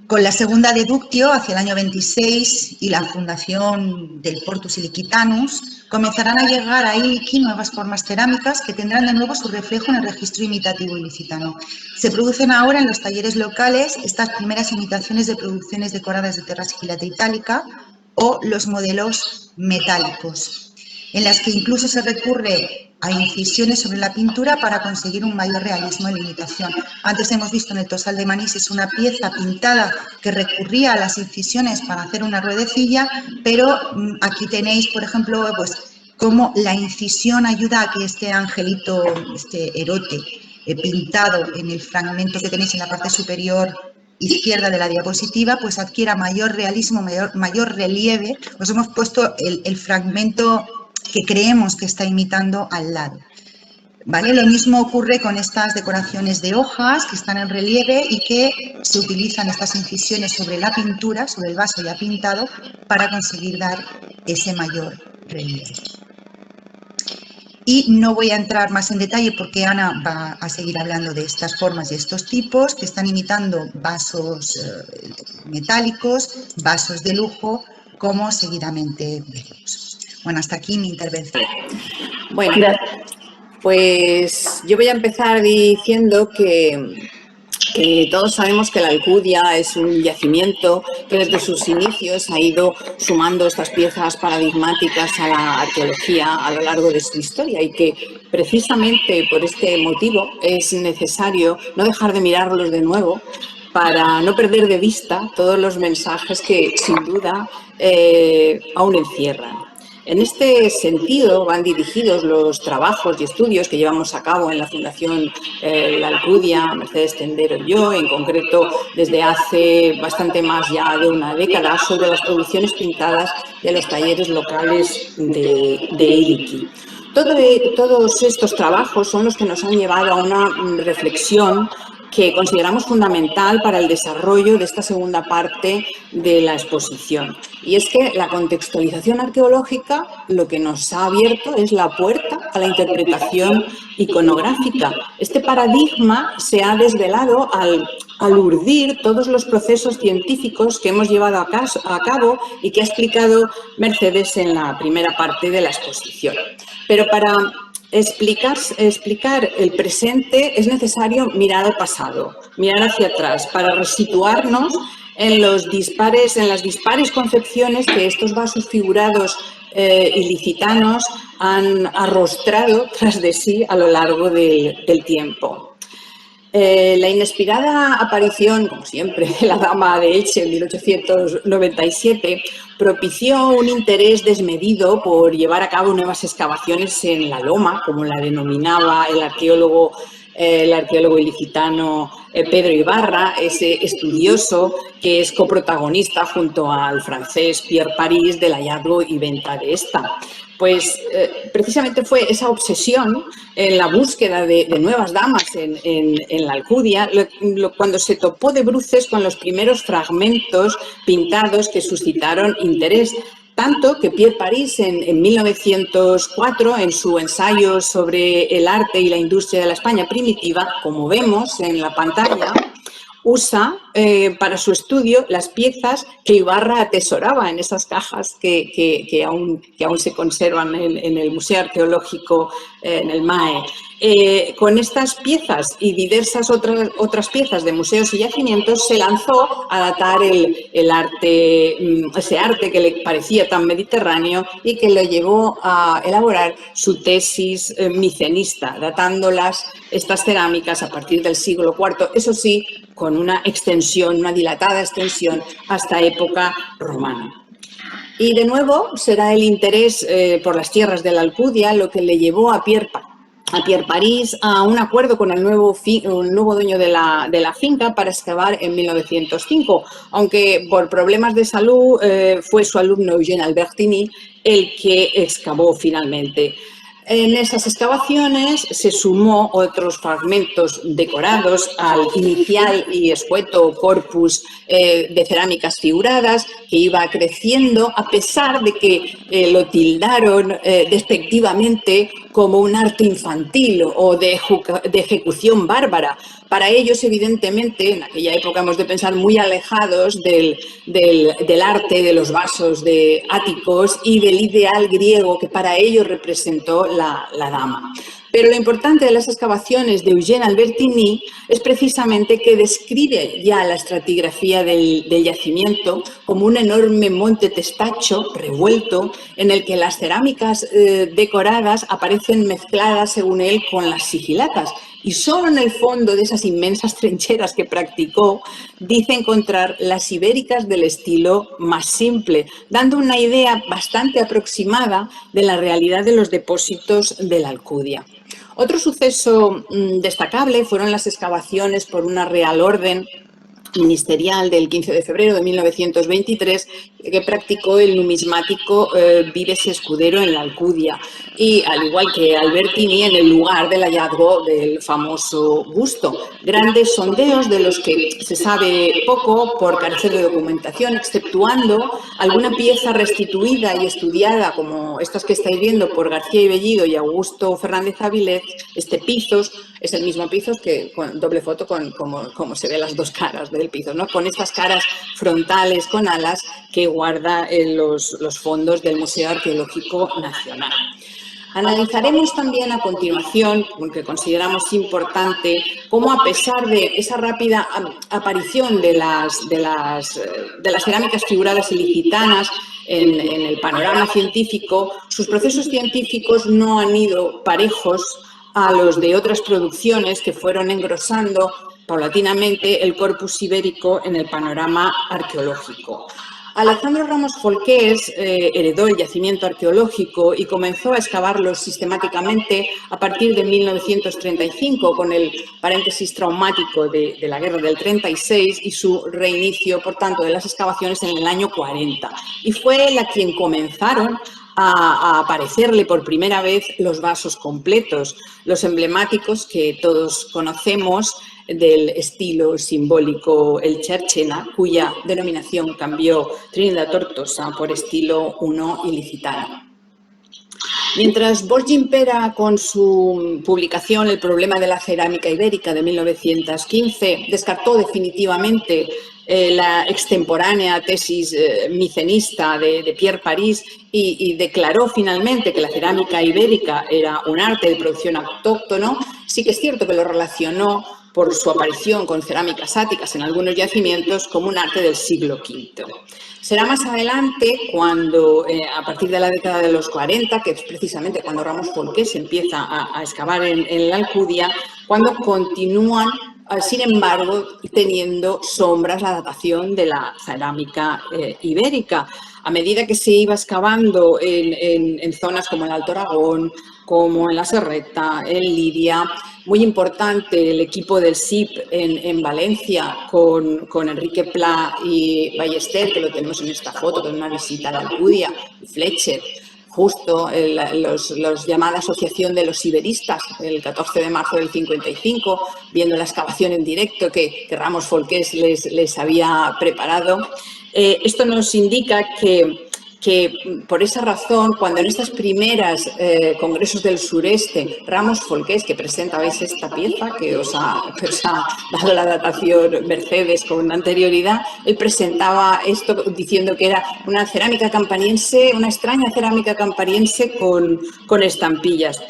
Con la segunda deductio, hacia el año 26, y la fundación del Portus Iliquitanus, comenzarán a llegar a Iliqui nuevas formas cerámicas que tendrán de nuevo su reflejo en el registro imitativo ilicitano. Se producen ahora en los talleres locales estas primeras imitaciones de producciones decoradas de terra sigillata itálica o los modelos metálicos, en las que incluso se recurre a incisiones sobre la pintura para conseguir un mayor realismo en la imitación. Antes hemos visto en el Tosal de Manises una pieza pintada que recurría a las incisiones para hacer una ruedecilla, pero aquí tenéis, por ejemplo, pues cómo la incisión ayuda a que este angelito, este erote, pintado en el fragmento que tenéis en la parte superior izquierda de la diapositiva, pues adquiera mayor realismo, mayor relieve. Os hemos puesto el fragmento que creemos que está imitando al lado. ¿Vale? Lo mismo ocurre con estas decoraciones de hojas que están en relieve y que se utilizan estas incisiones sobre la pintura, sobre el vaso ya pintado, para conseguir dar ese mayor relieve. Y no voy a entrar más en detalle porque Ana va a seguir hablando de estas formas y estos tipos que están imitando vasos metálicos, vasos de lujo, como seguidamente veremos. Bueno, hasta aquí mi intervención. Bueno, pues yo voy a empezar diciendo que todos sabemos que la Alcudia es un yacimiento que desde sus inicios ha ido sumando estas piezas paradigmáticas a la arqueología a lo largo de su historia y que precisamente por este motivo es necesario no dejar de mirarlos de nuevo para no perder de vista todos los mensajes que sin duda aún encierran. En este sentido van dirigidos los trabajos y estudios que llevamos a cabo en la Fundación La Alcudia, Mercedes Tendero y yo, en concreto desde hace bastante más ya de una década, sobre las producciones pintadas de los talleres locales de Iriquí. Todos estos trabajos son los que nos han llevado a una reflexión que consideramos fundamental para el desarrollo de esta segunda parte de la exposición. Y es que la contextualización arqueológica lo que nos ha abierto es la puerta a la interpretación iconográfica. Este paradigma se ha desvelado al urdir todos los procesos científicos que hemos llevado a cabo y que ha explicado Mercedes en la primera parte de la exposición. Pero para explicar el presente es necesario mirar al pasado, mirar hacia atrás, para resituarnos en las dispares concepciones que estos vasos figurados ilicitanos han arrostrado tras de sí a lo largo del tiempo. La inesperada aparición, como siempre, de la Dama de Elche en 1897 propició un interés desmedido por llevar a cabo nuevas excavaciones en la loma, como la denominaba el arqueólogo ilicitano Pedro Ibarra, ese estudioso que es coprotagonista junto al francés Pierre Paris del hallazgo y venta de esta. Pues precisamente fue esa obsesión en la búsqueda de nuevas damas en la Alcudia, cuando se topó de bruces con los primeros fragmentos pintados que suscitaron interés. Tanto que Pierre Paris en 1904, en su ensayo sobre el arte y la industria de la España primitiva, como vemos en la pantalla, usa para su estudio las piezas que Ibarra atesoraba en esas cajas que aún se conservan en el Museo Arqueológico, en el MAE. Con estas piezas y diversas otras piezas de museos y yacimientos se lanzó a datar ese arte que le parecía tan mediterráneo y que le llevó a elaborar su tesis micenista, datándolas estas cerámicas a partir del siglo IV, eso sí, con una dilatada extensión hasta época romana. Y de nuevo será el interés por las tierras de la Alcudia lo que le llevó a Pierre Paris a un acuerdo con el nuevo dueño de la finca para excavar en 1905, aunque por problemas de salud fue su alumno Eugène Albertini el que excavó finalmente. En esas excavaciones se sumó otros fragmentos decorados al inicial y escueto corpus de cerámicas figuradas que iba creciendo, a pesar de que lo tildaron despectivamente como un arte infantil o de ejecución bárbara, Para ellos, evidentemente, en aquella época hemos de pensar muy alejados del arte de los vasos de áticos y del ideal griego que para ellos representó la dama. Pero lo importante de las excavaciones de Eugène Albertini es precisamente que describe ya la estratigrafía del yacimiento como un enorme monte testacho revuelto en el que las cerámicas decoradas aparecen mezcladas, según él, con las sigilatas. Y solo en el fondo de esas inmensas trincheras que practicó dice encontrar las ibéricas del estilo más simple, dando una idea bastante aproximada de la realidad de los depósitos de la Alcudia. Otro suceso destacable fueron las excavaciones por una real orden ministerial del 15 de febrero de 1923 que practicó el numismático Vives Escudero en la Alcudia y, al igual que Albertini, en el lugar del hallazgo del famoso busto. Grandes sondeos de los que se sabe poco por carecer de documentación, exceptuando alguna pieza restituida y estudiada como estas que estáis viendo por García y Bellido y Augusto Fernández Avilés. Este Pizos es el mismo Pizos que con doble foto como se ve las dos caras del Pizos, ¿no? Con estas caras frontales con alas que guarda en los fondos del Museo Arqueológico Nacional. Analizaremos también a continuación, porque consideramos importante, cómo a pesar de esa rápida aparición de las cerámicas figuradas ilicitanas en el panorama científico, sus procesos científicos no han ido parejos a los de otras producciones que fueron engrosando paulatinamente el corpus ibérico en el panorama arqueológico. Alejandro Ramos Folqués heredó el yacimiento arqueológico y comenzó a excavarlo sistemáticamente a partir de 1935, con el paréntesis traumático de la guerra del 36 y su reinicio, por tanto, de las excavaciones en el año 40. Y fue él a quien comenzaron a aparecerle por primera vez los vasos completos, los emblemáticos que todos conocemos del estilo simbólico el Cercena, cuya denominación cambió Trinidad Tortosa por estilo I ilicitano. Mientras Borja Pera, con su publicación El problema de la cerámica ibérica de 1915, descartó definitivamente la extemporánea tesis micenista de Pierre Paris y declaró finalmente que la cerámica ibérica era un arte de producción autóctono, sí que es cierto que lo relacionó por su aparición con cerámicas áticas en algunos yacimientos como un arte del siglo V. Será más adelante cuando, a partir de la década de los 40, que es precisamente cuando Ramos Folqués empieza a excavar en la Alcudia, cuando continúan, sin embargo, teniendo sombras la datación de la cerámica ibérica. A medida que se iba excavando en zonas como el Alto Aragón, como en la Serreta, en Lidia, muy importante el equipo del SIP en Valencia con Enrique Pla y Ballester, que lo tenemos en esta foto, con una visita a la Alcudia, y Fletcher, justo los llamada Asociación de los Iberistas, el 14 de marzo del 55, viendo la excavación en directo que Ramos Folqués les había preparado. Esto nos indica que por esa razón, cuando en estas primeras congresos del sureste, Ramos Folqués, que presenta, veis esta pieza que os ha dado la datación Mercedes con anterioridad, él presentaba esto diciendo que era una cerámica campaniense, una extraña cerámica campaniense con estampillas,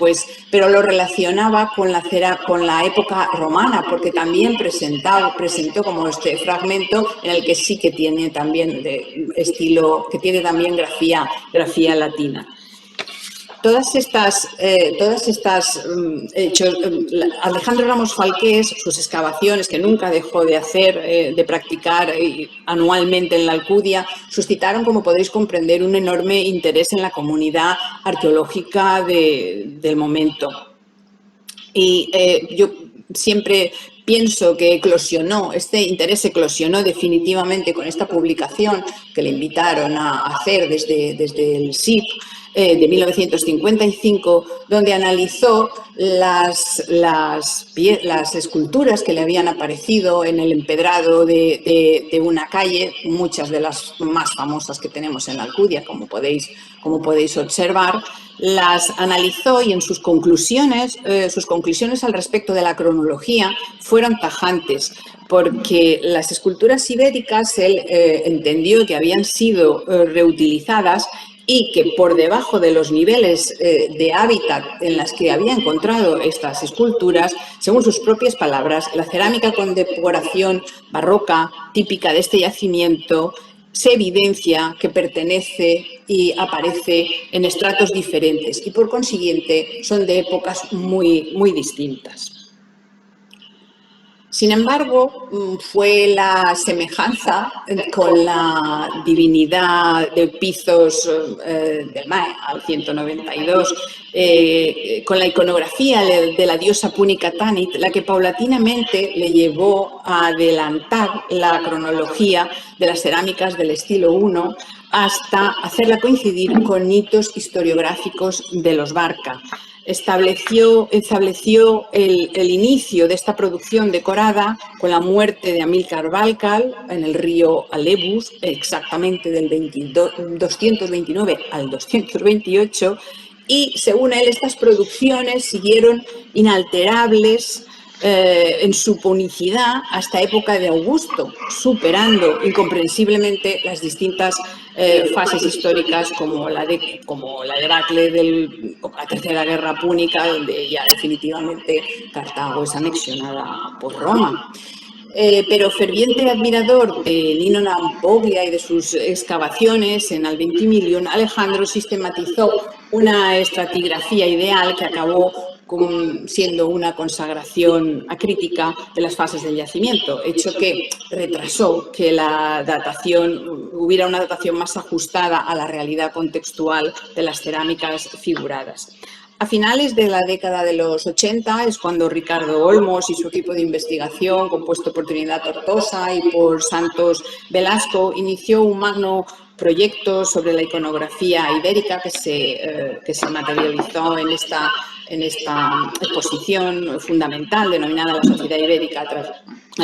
pero lo relacionaba con la época romana, porque también presentó como este fragmento en el que sí que tiene también estilo, que tiene también grafía latina. Todas estas hechos, Alejandro Ramos Folqués, sus excavaciones que nunca dejó de hacer, de practicar anualmente en la Alcudia, suscitaron, como podéis comprender, un enorme interés en la comunidad arqueológica del momento. Y yo siempre pienso que este interés eclosionó definitivamente con esta publicación que le invitaron a hacer desde el SIP de 1955, donde analizó las esculturas que le habían aparecido en el empedrado de una calle, muchas de las más famosas que tenemos en la Alcudia, como podéis observar, las analizó y en sus conclusiones al respecto de la cronología fueron tajantes, porque las esculturas ibéricas él entendió que habían sido reutilizadas y que por debajo de los niveles de hábitat en las que había encontrado estas esculturas, según sus propias palabras, la cerámica con decoración barroca típica de este yacimiento se evidencia que pertenece y aparece en estratos diferentes y por consiguiente son de épocas muy distintas. Sin embargo, fue la semejanza con la divinidad de Pizos del Mae, al 192, con la iconografía de la diosa púnica Tanit, la que paulatinamente le llevó a adelantar la cronología de las cerámicas del estilo I hasta hacerla coincidir con hitos historiográficos de los Barca. Estableció el inicio de esta producción decorada con la muerte de Amílcar Valcal en el río Alebus, exactamente del 229 al 228, y según él estas producciones siguieron inalterables en su punicidad hasta época de Augusto, superando incomprensiblemente las distintas fases históricas como la debacle de la Tercera Guerra Púnica, donde ya definitivamente Cartago es anexionada por Roma. Pero ferviente admirador de Lino Nampoglia y de sus excavaciones en Alventimilion, Alejandro sistematizó una estratigrafía ideal que acabó siendo una consagración acrítica de las fases del yacimiento, hecho que retrasó que hubiera una datación más ajustada a la realidad contextual de las cerámicas figuradas. A finales de la década de los 80 es cuando Ricardo Olmos y su equipo de investigación, compuesto por Trinidad Tortosa y por Santos Velasco, inició un magno proyecto sobre la iconografía ibérica que se materializó en esta exposición fundamental denominada La Sociedad Ibérica a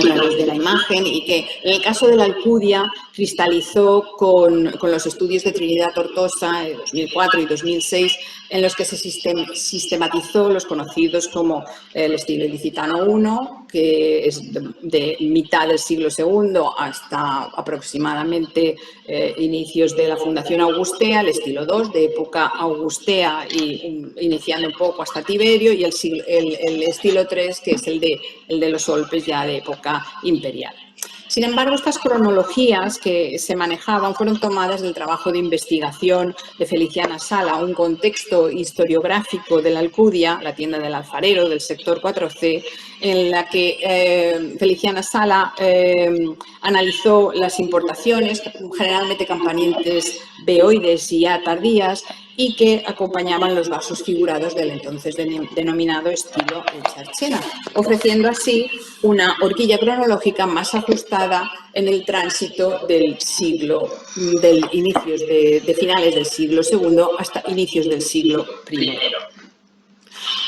través de la imagen, y que en el caso de la Alcudia cristalizó con los estudios de Trinidad Tortosa de 2004 y 2006, en los que se sistematizó los conocidos como el estilo ilicitano I, que es de mitad del siglo II hasta aproximadamente inicios de la fundación augustea, el estilo II de época augustea y iniciando un poco hasta Tiberio, y el estilo III, que es el de los Olpes ya de época imperial. Sin embargo, estas cronologías que se manejaban fueron tomadas del trabajo de investigación de Feliciana Sala, un contexto historiográfico de la Alcudia, la tienda del alfarero del sector 4C, en la que Feliciana Sala analizó las importaciones, generalmente campanientes beoides y ya tardías, y que acompañaban los vasos figurados del entonces denominado estilo Charchena, ofreciendo así una horquilla cronológica más ajustada en el tránsito de finales del siglo II hasta inicios del siglo I.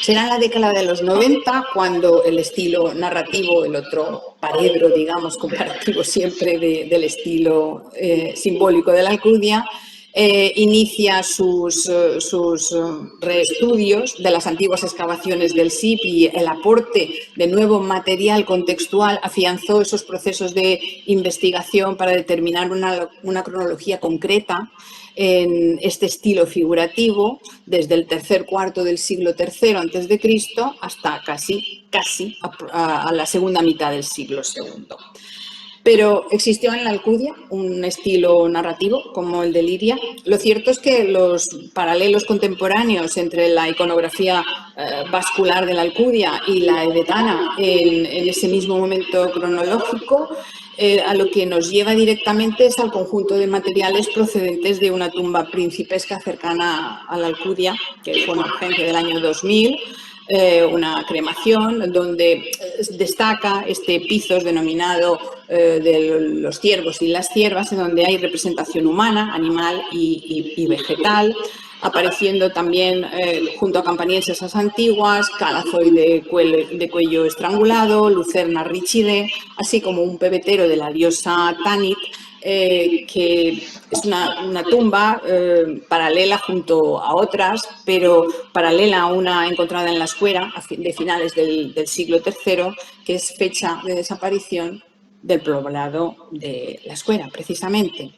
Será en la década de los 90 cuando el estilo narrativo, el otro paredro, digamos, comparativo siempre del estilo simbólico de la Alcudia, inicia sus reestudios de las antiguas excavaciones del SIP, y el aporte de nuevo material contextual afianzó esos procesos de investigación para determinar una cronología concreta en este estilo figurativo desde el tercer cuarto del siglo III a.C. hasta casi a la segunda mitad del siglo II. Pero existió en la Alcudia un estilo narrativo como el de Liria. Lo cierto es que los paralelos contemporáneos entre la iconografía vascular de la Alcudia y la edetana en ese mismo momento cronológico, a lo que nos lleva directamente es al conjunto de materiales procedentes de una tumba principesca cercana a la Alcudia, que fue una urgencia del año 2000, una cremación donde destaca este Pizos denominado de los ciervos y las ciervas, en donde hay representación humana, animal y vegetal, apareciendo también junto a campanienses antiguas, calazoid de cuello estrangulado, lucerna richide, así como un pebetero de la diosa Tanit, que es una tumba paralela junto a otras, pero paralela a una encontrada en la Escuera de finales del siglo III, que es fecha de desaparición del poblado de la Escuera, precisamente.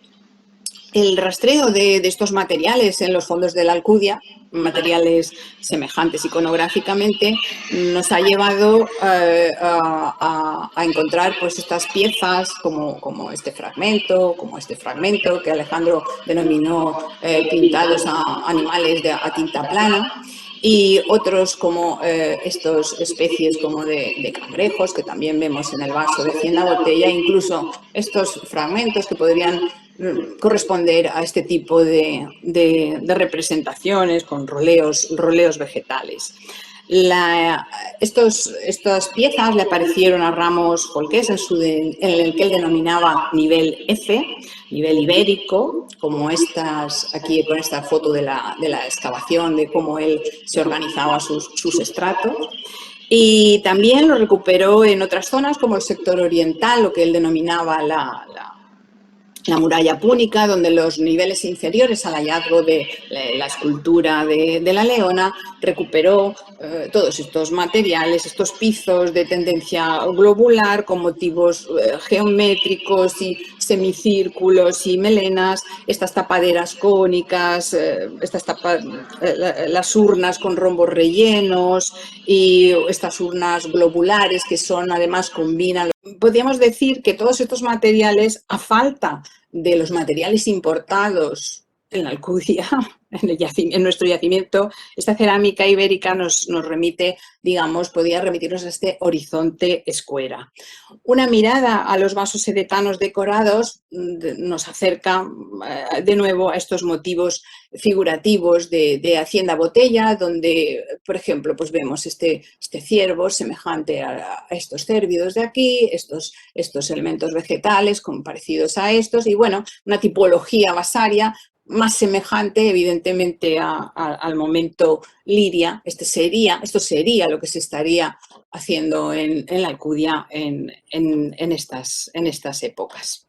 El rastreo de estos materiales en los fondos de la Alcudia, materiales semejantes iconográficamente, nos ha llevado a encontrar pues, estas piezas como este fragmento que Alejandro denominó pintados a animales a tinta plana, y otros como estas especies como de cangrejos que también vemos en el vaso de Hacienda Botella, incluso estos fragmentos que podrían corresponder a este tipo de representaciones con roleos vegetales. Estas piezas le aparecieron a Ramos Folqués en el que él denominaba nivel F, nivel ibérico, como estas, aquí con esta foto de la excavación, de cómo él se organizaba sus estratos. Y también lo recuperó en otras zonas como el sector oriental, lo que él denominaba la muralla púnica, donde los niveles inferiores al hallazgo de la escultura de la Leona recuperó todos estos materiales, estos pisos de tendencia globular con motivos geométricos y semicírculos y melenas, estas tapaderas cónicas, las urnas con rombos rellenos y estas urnas globulares que son, además, combinan. Podríamos decir que todos estos materiales, a falta de los materiales importados en la Alcudia, en nuestro yacimiento, esta cerámica ibérica nos remite, digamos, podría remitirnos a este horizonte Escuera. Una mirada a los vasos edetanos decorados nos acerca de nuevo a estos motivos figurativos de Hacienda Botella, donde, por ejemplo, pues vemos este ciervo semejante a estos cérvidos de aquí, estos elementos vegetales parecidos a estos, y bueno, una tipología basaria más semejante, evidentemente, al momento Liria. Esto sería lo que se estaría haciendo en la Alcudia en estas épocas.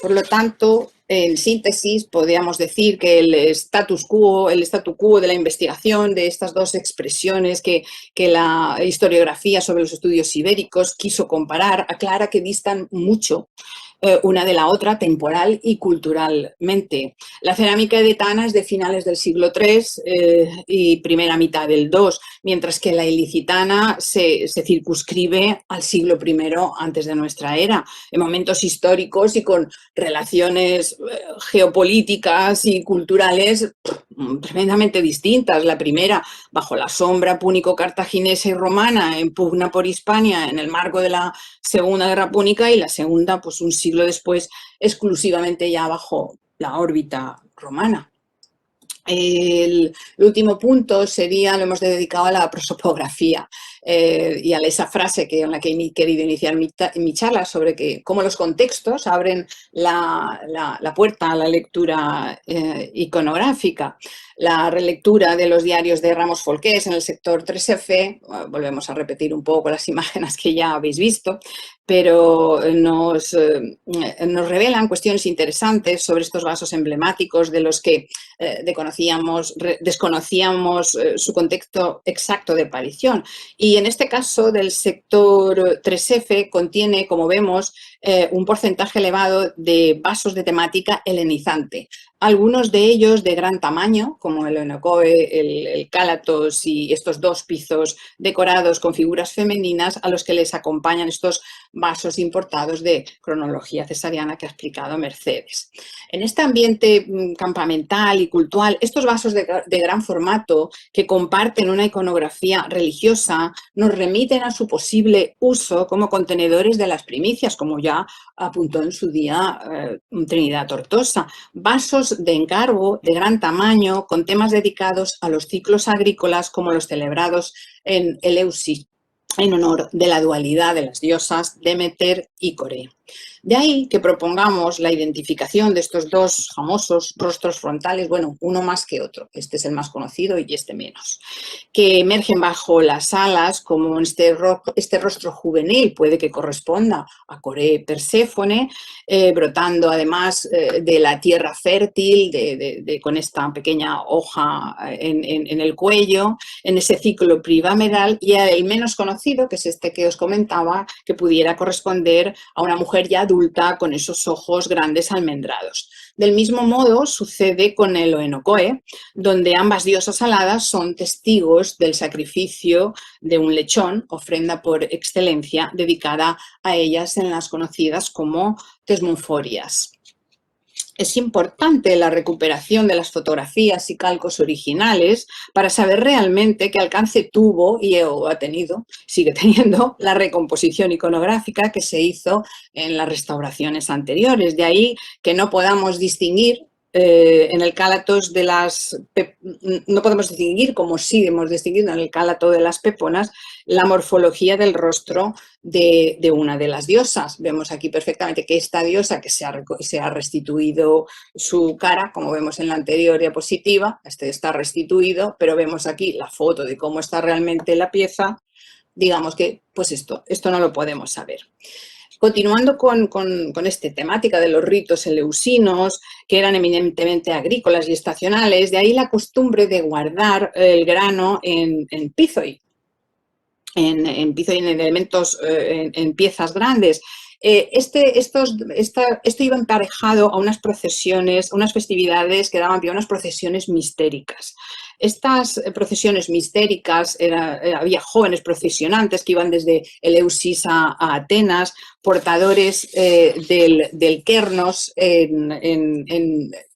Por lo tanto, en síntesis, podríamos decir que el statu quo de la investigación de estas dos expresiones que la historiografía sobre los estudios ibéricos quiso comparar, aclara que distan mucho una de la otra, temporal y culturalmente. La cerámica edetana es de finales del siglo III y primera mitad del II, mientras que la ilicitana se circunscribe al siglo I antes de nuestra era, en momentos históricos y con relaciones geopolíticas y culturales tremendamente distintas. La primera, bajo la sombra púnico-cartaginesa y romana, en pugna por Hispania en el marco de la Segunda Guerra Púnica, y la segunda, pues un siglo después, exclusivamente ya bajo la órbita romana. El último punto sería, lo hemos dedicado a la prosopografía y a esa frase en la que he querido iniciar mi charla sobre cómo los contextos abren la puerta a la lectura iconográfica. La relectura de los diarios de Ramos Folqués en el sector 3F, volvemos a repetir un poco las imágenes que ya habéis visto, pero nos revelan cuestiones interesantes sobre estos vasos emblemáticos de los que desconocíamos su contexto exacto de aparición. Y en este caso del sector 3F contiene, como vemos, un porcentaje elevado de vasos de temática helenizante. Algunos de ellos de gran tamaño, como el Oenocoe, el Cálatos y estos dos pisos decorados con figuras femeninas, a los que les acompañan estos vasos importados de cronología cesariana que ha explicado Mercedes. En este ambiente campamental y cultural, estos vasos de gran formato que comparten una iconografía religiosa nos remiten a su posible uso como contenedores de las primicias, como ya apuntó en su día Trinidad Tortosa. Vasos de encargo de gran tamaño con temas dedicados a los ciclos agrícolas como los celebrados en Eleusis, en honor de la dualidad de las diosas Demeter y Coré. De ahí que propongamos la identificación de estos dos famosos rostros frontales, bueno, uno más que otro, este es el más conocido y este menos, que emergen bajo las alas como este rostro juvenil puede que corresponda a Coré Perséfone, brotando además de la tierra fértil, con esta pequeña hoja en el cuello, en ese ciclo primaveral, y el menos conocido, que es este que os comentaba, que pudiera corresponder a una mujer ya adulta con esos ojos grandes almendrados. Del mismo modo sucede con el Oenocoe, donde ambas diosas aladas son testigos del sacrificio de un lechón, ofrenda por excelencia, dedicada a ellas en las conocidas como tesmonforias. Es importante la recuperación de las fotografías y calcos originales para saber realmente qué alcance tuvo y ha tenido, sigue teniendo, la recomposición iconográfica que se hizo en las restauraciones anteriores. De ahí que no podamos distinguir en el cálatos de no podemos distinguir, como sí hemos distinguido en el cálato de las peponas, la morfología del rostro de una de las diosas. Vemos aquí perfectamente que esta diosa que se ha restituido su cara, como vemos en la anterior diapositiva, este está restituido, pero vemos aquí la foto de cómo está realmente la pieza. Digamos que pues esto no lo podemos saber. Continuando con esta temática de los ritos eleusinos, que eran eminentemente agrícolas y estacionales, de ahí la costumbre de guardar el grano en pízoi, en elementos, en piezas grandes. Esto iba emparejado a unas procesiones, unas festividades que daban pie a unas procesiones mistéricas. Estas procesiones mistéricas, había jóvenes procesionantes que iban desde Eleusis a Atenas, portadores del kernos,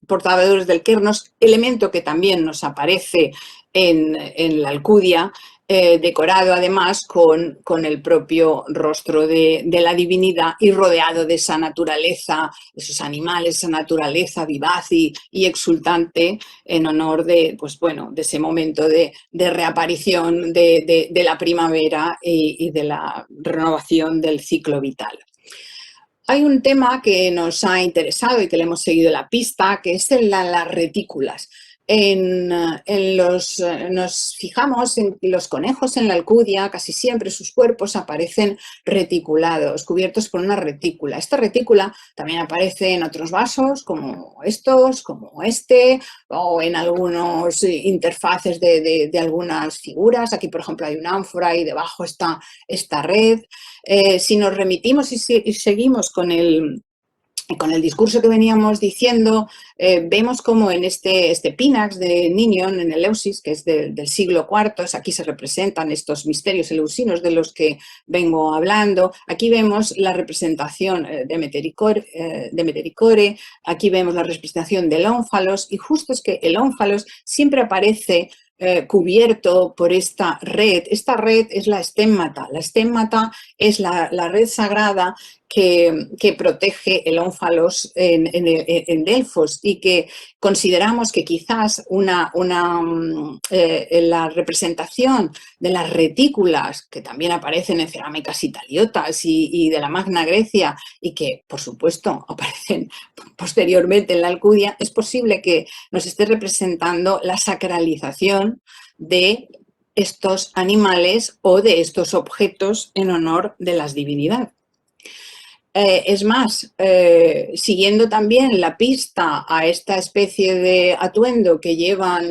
portadores del kernos, elemento que también nos aparece en la Alcudia, decorado además con el propio rostro de la divinidad y rodeado de esa naturaleza, esos animales, esa naturaleza vivaz y exultante en honor de, pues bueno, de ese momento de reaparición de la primavera y de la renovación del ciclo vital. Hay un tema que nos ha interesado y que le hemos seguido la pista, que es las retículas. Nos fijamos en los conejos en la Alcudia, casi siempre sus cuerpos aparecen reticulados, cubiertos por una retícula. Esta retícula también aparece en otros vasos como estos, como este, o en algunas interfaces de algunas figuras. Aquí, por ejemplo, hay una ánfora y debajo está esta red. Si nos remitimos y seguimos con el discurso que veníamos diciendo, vemos como en este Pinax de Ninion, en Eleusis, que es del siglo IV, aquí se representan estos misterios eleusinos de los que vengo hablando. Aquí vemos la representación de Metericore, aquí vemos la representación del ónfalos, y justo es que el ónfalos siempre aparece cubierto por esta red. Esta red es la estémmata. La estémmata es la red sagrada que protege el ónfalos en Delfos, y que consideramos que quizás la representación de las retículas, que también aparecen en cerámicas italiotas y de la Magna Grecia, y que por supuesto aparecen posteriormente en la Alcudia, es posible que nos esté representando la sacralización de estos animales o de estos objetos en honor de las divinidades. Es más, siguiendo también la pista a esta especie de atuendo que llevan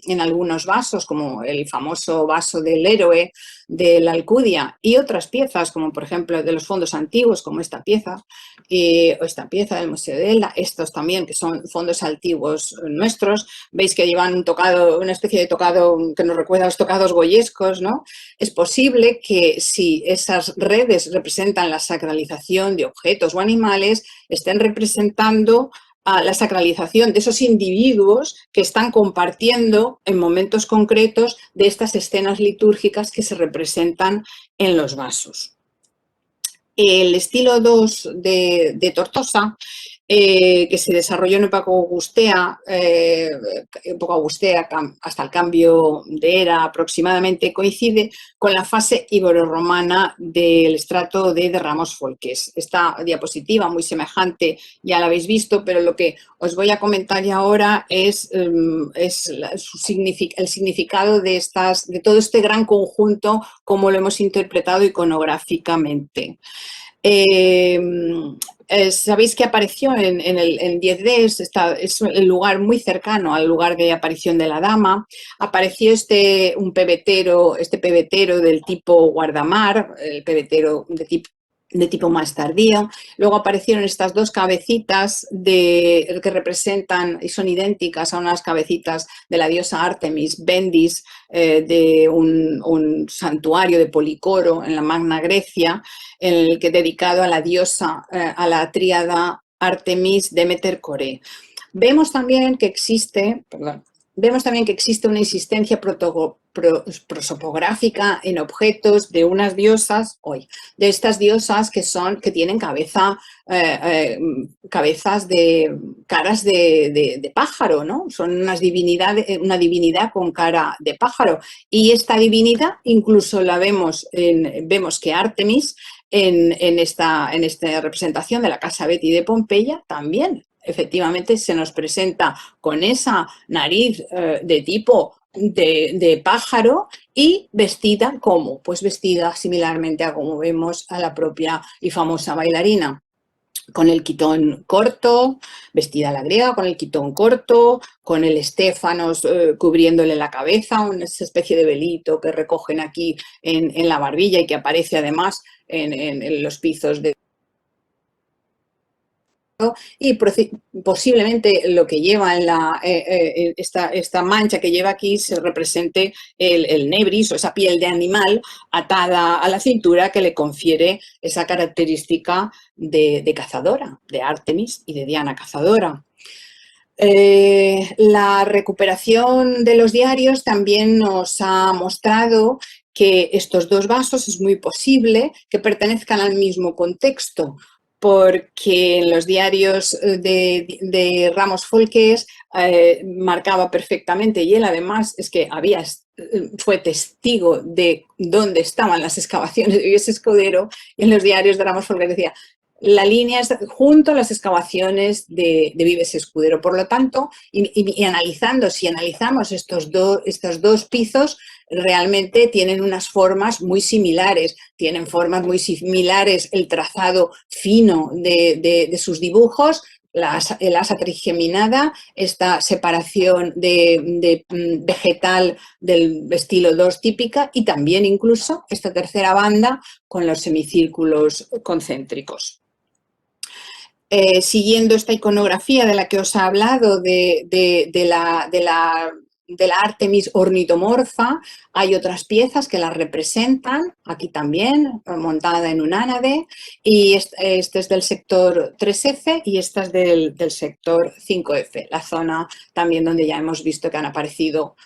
en algunos vasos, como el famoso vaso del héroe de la Alcudia, y otras piezas, como por ejemplo de los fondos antiguos, como esta pieza, o esta pieza del Museo de Elda, estos también, que son fondos antiguos nuestros. Veis que llevan una especie de tocado que nos recuerda a los tocados goyescos, ¿no? Es posible que si esas redes representan la sacralización de objetos o animales, estén representando a la sacralización de esos individuos que están compartiendo en momentos concretos de estas escenas litúrgicas que se representan en los vasos. El estilo 2 de Tortosa que se desarrolló en época augustea hasta el cambio de era aproximadamente, coincide con la fase ibero-romana del estrato de Ramos Folques. Esta diapositiva muy semejante ya la habéis visto, pero lo que os voy a comentar ya ahora es el significado de todo este gran conjunto, cómo lo hemos interpretado iconográficamente. Sabéis que apareció en 10D, es el lugar muy cercano al lugar de aparición de la dama. Apareció este pebetero del tipo guardamar, el pebetero de tipo más tardío. Luego aparecieron estas dos cabecitas que representan y son idénticas a unas cabecitas de la diosa Artemis, Bendis, de un santuario de Policoro en la Magna Grecia, dedicado a la diosa, a la tríada Artemis, Demeter, Coré. Vemos también que existe una insistencia prosopográfica en objetos de unas diosas, de estas diosas que tienen cabezas de caras de pájaro, ¿no? Son una divinidad con cara de pájaro. Y esta divinidad incluso vemos que Artemis en esta representación de la Casa Betty de Pompeya también efectivamente se nos presenta con esa nariz de tipo de pájaro y vestida ¿cómo? Pues vestida similarmente a como vemos a la propia y famosa bailarina, con el quitón corto, vestida a la griega, con el quitón corto, con el estéfanos cubriéndole la cabeza, una especie de velito que recogen aquí en la barbilla y que aparece además en los pizos de... Y posiblemente lo que lleva en esta mancha que lleva aquí se represente el nebris o esa piel de animal atada a la cintura que le confiere esa característica de cazadora, de Artemis y de Diana cazadora. La recuperación de los diarios también nos ha mostrado que estos dos vasos es muy posible que pertenezcan al mismo contexto, porque en los diarios de Ramos Folques marcaba perfectamente, y él además es que fue testigo de dónde estaban las excavaciones de Vives Escudero, y en los diarios de Ramos Folques decía: la línea es junto a las excavaciones de Vives Escudero. Por lo tanto, y analizamos estos dos pizos, realmente tienen unas formas muy similares. Tienen formas muy similares el trazado fino de sus dibujos, el asa trigeminada, esta separación vegetal del estilo 2 típica, y también incluso esta tercera banda con los semicírculos concéntricos. Siguiendo esta iconografía de la que os he hablado, de la Artemis ornitomorfa, hay otras piezas que la representan, aquí también, montada en un ánade, y este es del sector 3F y esta es del sector 5F, la zona también donde ya hemos visto que han aparecido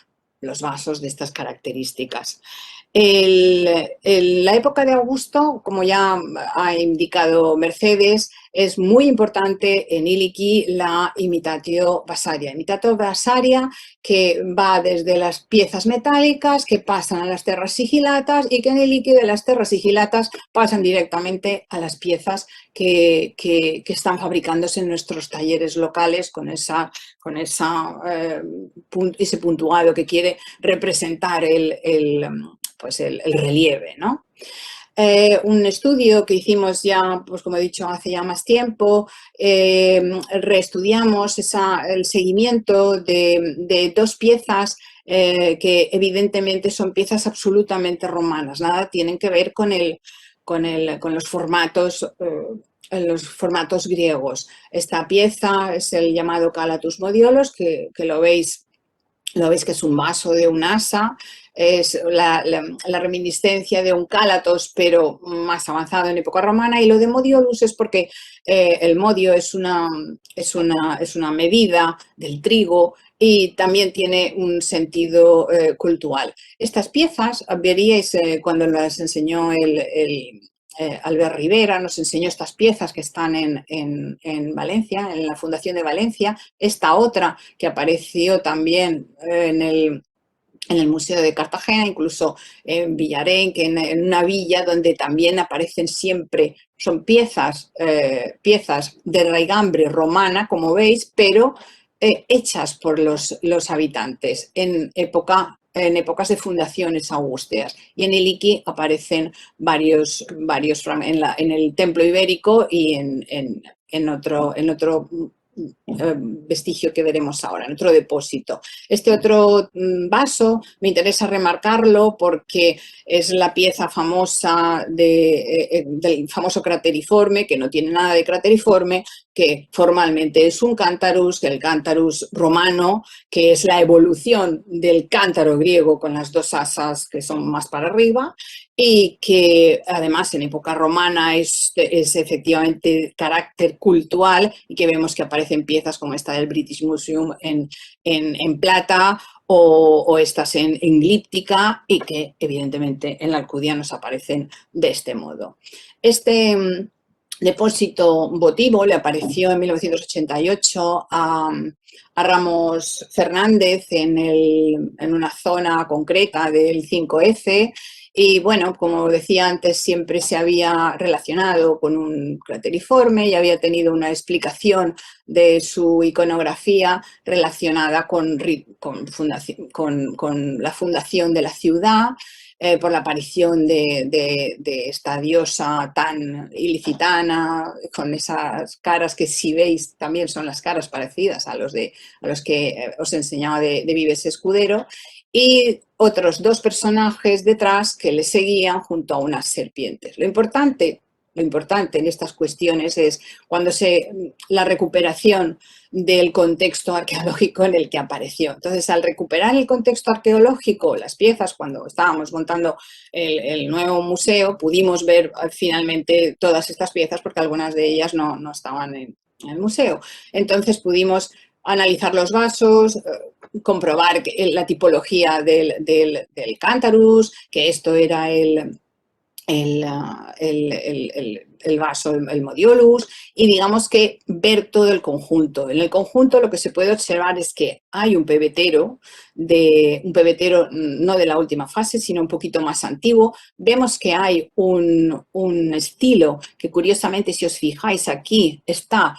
los vasos de estas características. La época de Augusto, como ya ha indicado Mercedes, es muy importante en Iliki la imitatio basaria. Imitatio basaria que va desde las piezas metálicas que pasan a las terras sigilatas y que en Iliki de las terras sigilatas pasan directamente a las piezas que están fabricándose en nuestros talleres locales con ese puntuado que quiere representar el relieve, ¿no? Un estudio que hicimos ya, pues como he dicho, hace ya más tiempo, reestudiamos el seguimiento de dos piezas que evidentemente son piezas absolutamente romanas, nada tienen que ver con los formatos griegos. Esta pieza es el llamado Calatus Modiolos, que lo veis que es un vaso de un asa, es la reminiscencia de un cálatos, pero más avanzado en época romana, y lo de modiolus es porque el modio es una medida del trigo y también tiene un sentido cultural. Estas piezas, veríais cuando las enseñó Albert Rivera nos enseñó estas piezas que están en Valencia, en la Fundación de Valencia. Esta otra que apareció también en el Museo de Cartagena, incluso en Villarenque, en una villa donde también aparecen siempre, son piezas de raigambre romana, como veis, pero hechas por los habitantes en épocas de fundaciones augusteas. Y en Iliqui aparecen varios en el templo ibérico y en otro vestigio que veremos ahora, en otro depósito. Este otro vaso me interesa remarcarlo porque es la pieza famosa del famoso crateriforme, que no tiene nada de crateriforme, que formalmente es un cántarus, el cántarus romano, que es la evolución del cántaro griego con las dos asas que son más para arriba, y que además en época romana es efectivamente carácter cultural, y que vemos que aparecen piezas como esta del British Museum en plata o estas en glíptica, y que evidentemente en la Alcudia nos aparecen de este modo. Este depósito votivo le apareció en 1988 a Ramos Fernández en una zona concreta del 5F. Y bueno, como decía antes, siempre se había relacionado con un crateriforme y había tenido una explicación de su iconografía relacionada con la fundación de la ciudad, por la aparición de esta diosa tan ilicitana, con esas caras que, si veis, también son las caras parecidas a los que os enseñaba de Vives Escudero, y otros dos personajes detrás que le seguían junto a unas serpientes. Lo importante en estas cuestiones es la recuperación del contexto arqueológico en el que apareció. Entonces, al recuperar el contexto arqueológico, las piezas, cuando estábamos montando el nuevo museo, pudimos ver finalmente todas estas piezas, porque algunas de ellas no estaban en el museo. Entonces, pudimos analizar los vasos, comprobar la tipología del cántarus, que esto era el vaso, el modiolus, y digamos que ver todo el conjunto. En el conjunto lo que se puede observar es que hay un pebetero no de la última fase, sino un poquito más antiguo. Vemos que hay un estilo que, curiosamente, si os fijáis aquí, está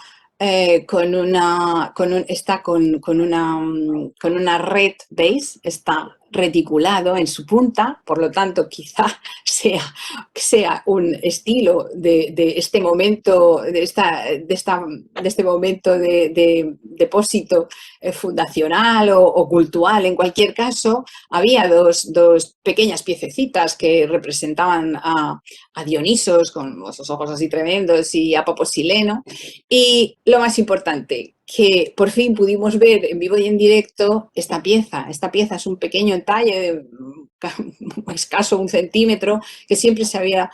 con una red, ¿veis? Está reticulado en su punta, por lo tanto quizá sea un estilo de este momento, de este momento de depósito fundacional o cultural. En cualquier caso, había dos pequeñas piececitas que representaban a Dionisos con esos ojos así tremendos y a Poposileno, y lo más importante, que por fin pudimos ver en vivo y en directo esta pieza. Esta pieza es un pequeño entalle de escaso 1 centímetro, que siempre se había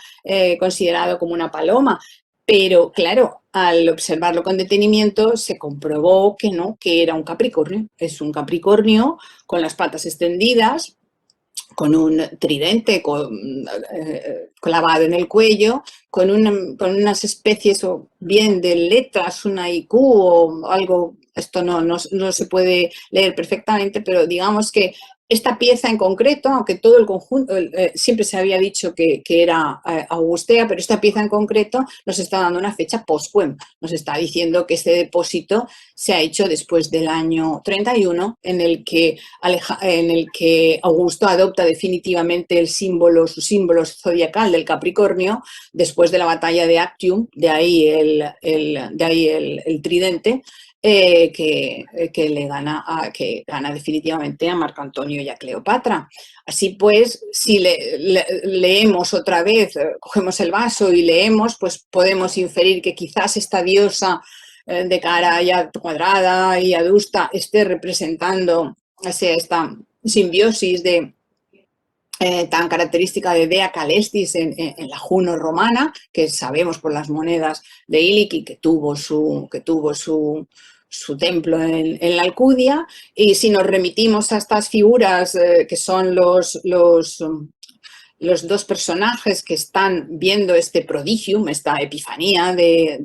considerado como una paloma, pero claro, al observarlo con detenimiento se comprobó que no, que era un capricornio. Es un capricornio con las patas extendidas, con un tridente clavado en el cuello, con unas especies o bien de letras, una IQ o algo, esto no se puede leer perfectamente, pero digamos que esta pieza en concreto, aunque todo el conjunto, siempre se había dicho que era augustea, pero esta pieza en concreto nos está dando una fecha postquem, nos está diciendo que este depósito se ha hecho después del año 31, en el que Augusto adopta definitivamente su símbolo zodiacal del Capricornio, después de la batalla de Actium, de ahí el tridente, que gana definitivamente a Marco Antonio y a Cleopatra. Así pues, si leemos otra vez, cogemos el vaso y leemos, pues podemos inferir que quizás esta diosa de cara ya cuadrada y adusta esté representando esta simbiosis tan característica de Dea Calestis en la Juno romana, que sabemos por las monedas de Iliqui que tuvo su templo en la Alcudia. Y si nos remitimos a estas figuras que son los dos personajes que están viendo este prodigium, esta epifanía de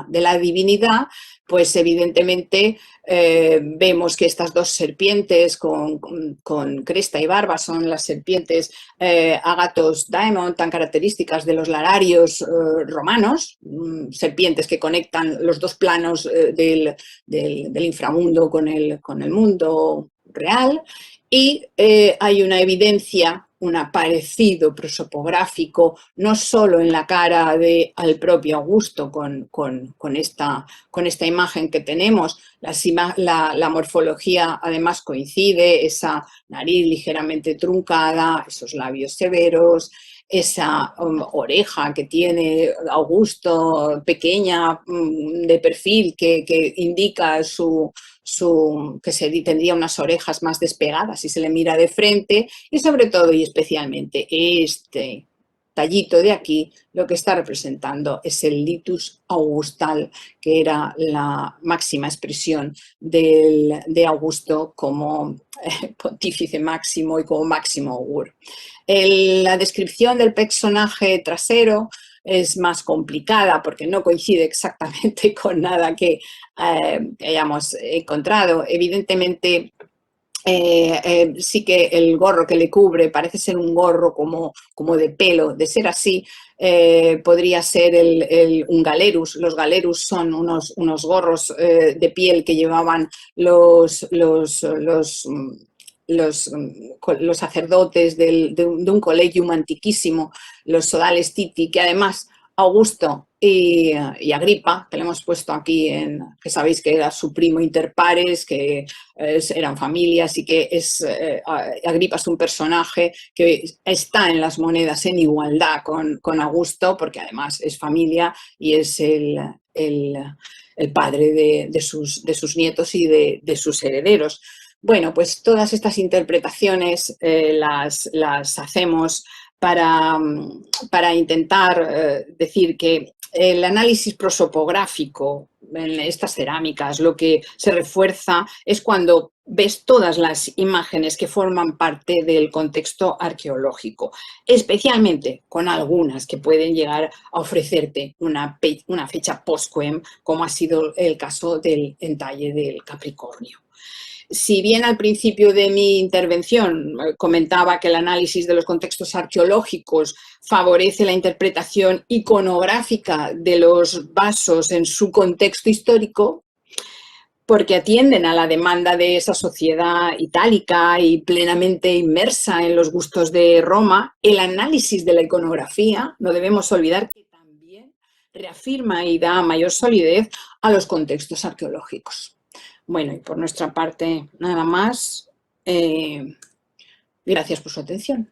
la divinidad, pues evidentemente vemos que estas dos serpientes con cresta y barba son las serpientes Agathos Daemon, tan características de los lararios romanos, serpientes que conectan los dos planos del inframundo con el mundo real, y hay una evidencia, un parecido prosopográfico, no solo en la cara al propio Augusto con esta imagen que tenemos, la morfología además coincide, esa nariz ligeramente truncada, esos labios severos, esa oreja que tiene Augusto, pequeña, de perfil, que indica que tendría unas orejas más despegadas si se le mira de frente, y sobre todo y especialmente este tallito de aquí lo que está representando es el litus augustal, que era la máxima expresión de Augusto como pontífice máximo y como máximo augur. La descripción del personaje trasero es más complicada porque no coincide exactamente con nada que hayamos encontrado. Evidentemente, sí que el gorro que le cubre parece ser un gorro como de pelo. De ser así, podría ser un galerus. Los galerus son unos gorros de piel que llevaban los sacerdotes de un colegium antiquísimo, los sodales Titi, que además Augusto y Agripa, que le hemos puesto aquí, que sabéis que era su primo inter pares, que eran familias, y que Agripa es un personaje que está en las monedas en igualdad con Augusto, porque además es familia y es el padre de sus nietos y de sus herederos. Bueno, pues todas estas interpretaciones las hacemos para intentar decir que el análisis prosopográfico en estas cerámicas lo que se refuerza es cuando ves todas las imágenes que forman parte del contexto arqueológico, especialmente con algunas que pueden llegar a ofrecerte una fecha post-quem, como ha sido el caso del entalle del Capricornio. Si bien al principio de mi intervención comentaba que el análisis de los contextos arqueológicos favorece la interpretación iconográfica de los vasos en su contexto histórico, porque atienden a la demanda de esa sociedad itálica y plenamente inmersa en los gustos de Roma, el análisis de la iconografía, no debemos olvidar que también reafirma y da mayor solidez a los contextos arqueológicos. Bueno, y por nuestra parte nada más. Gracias por su atención.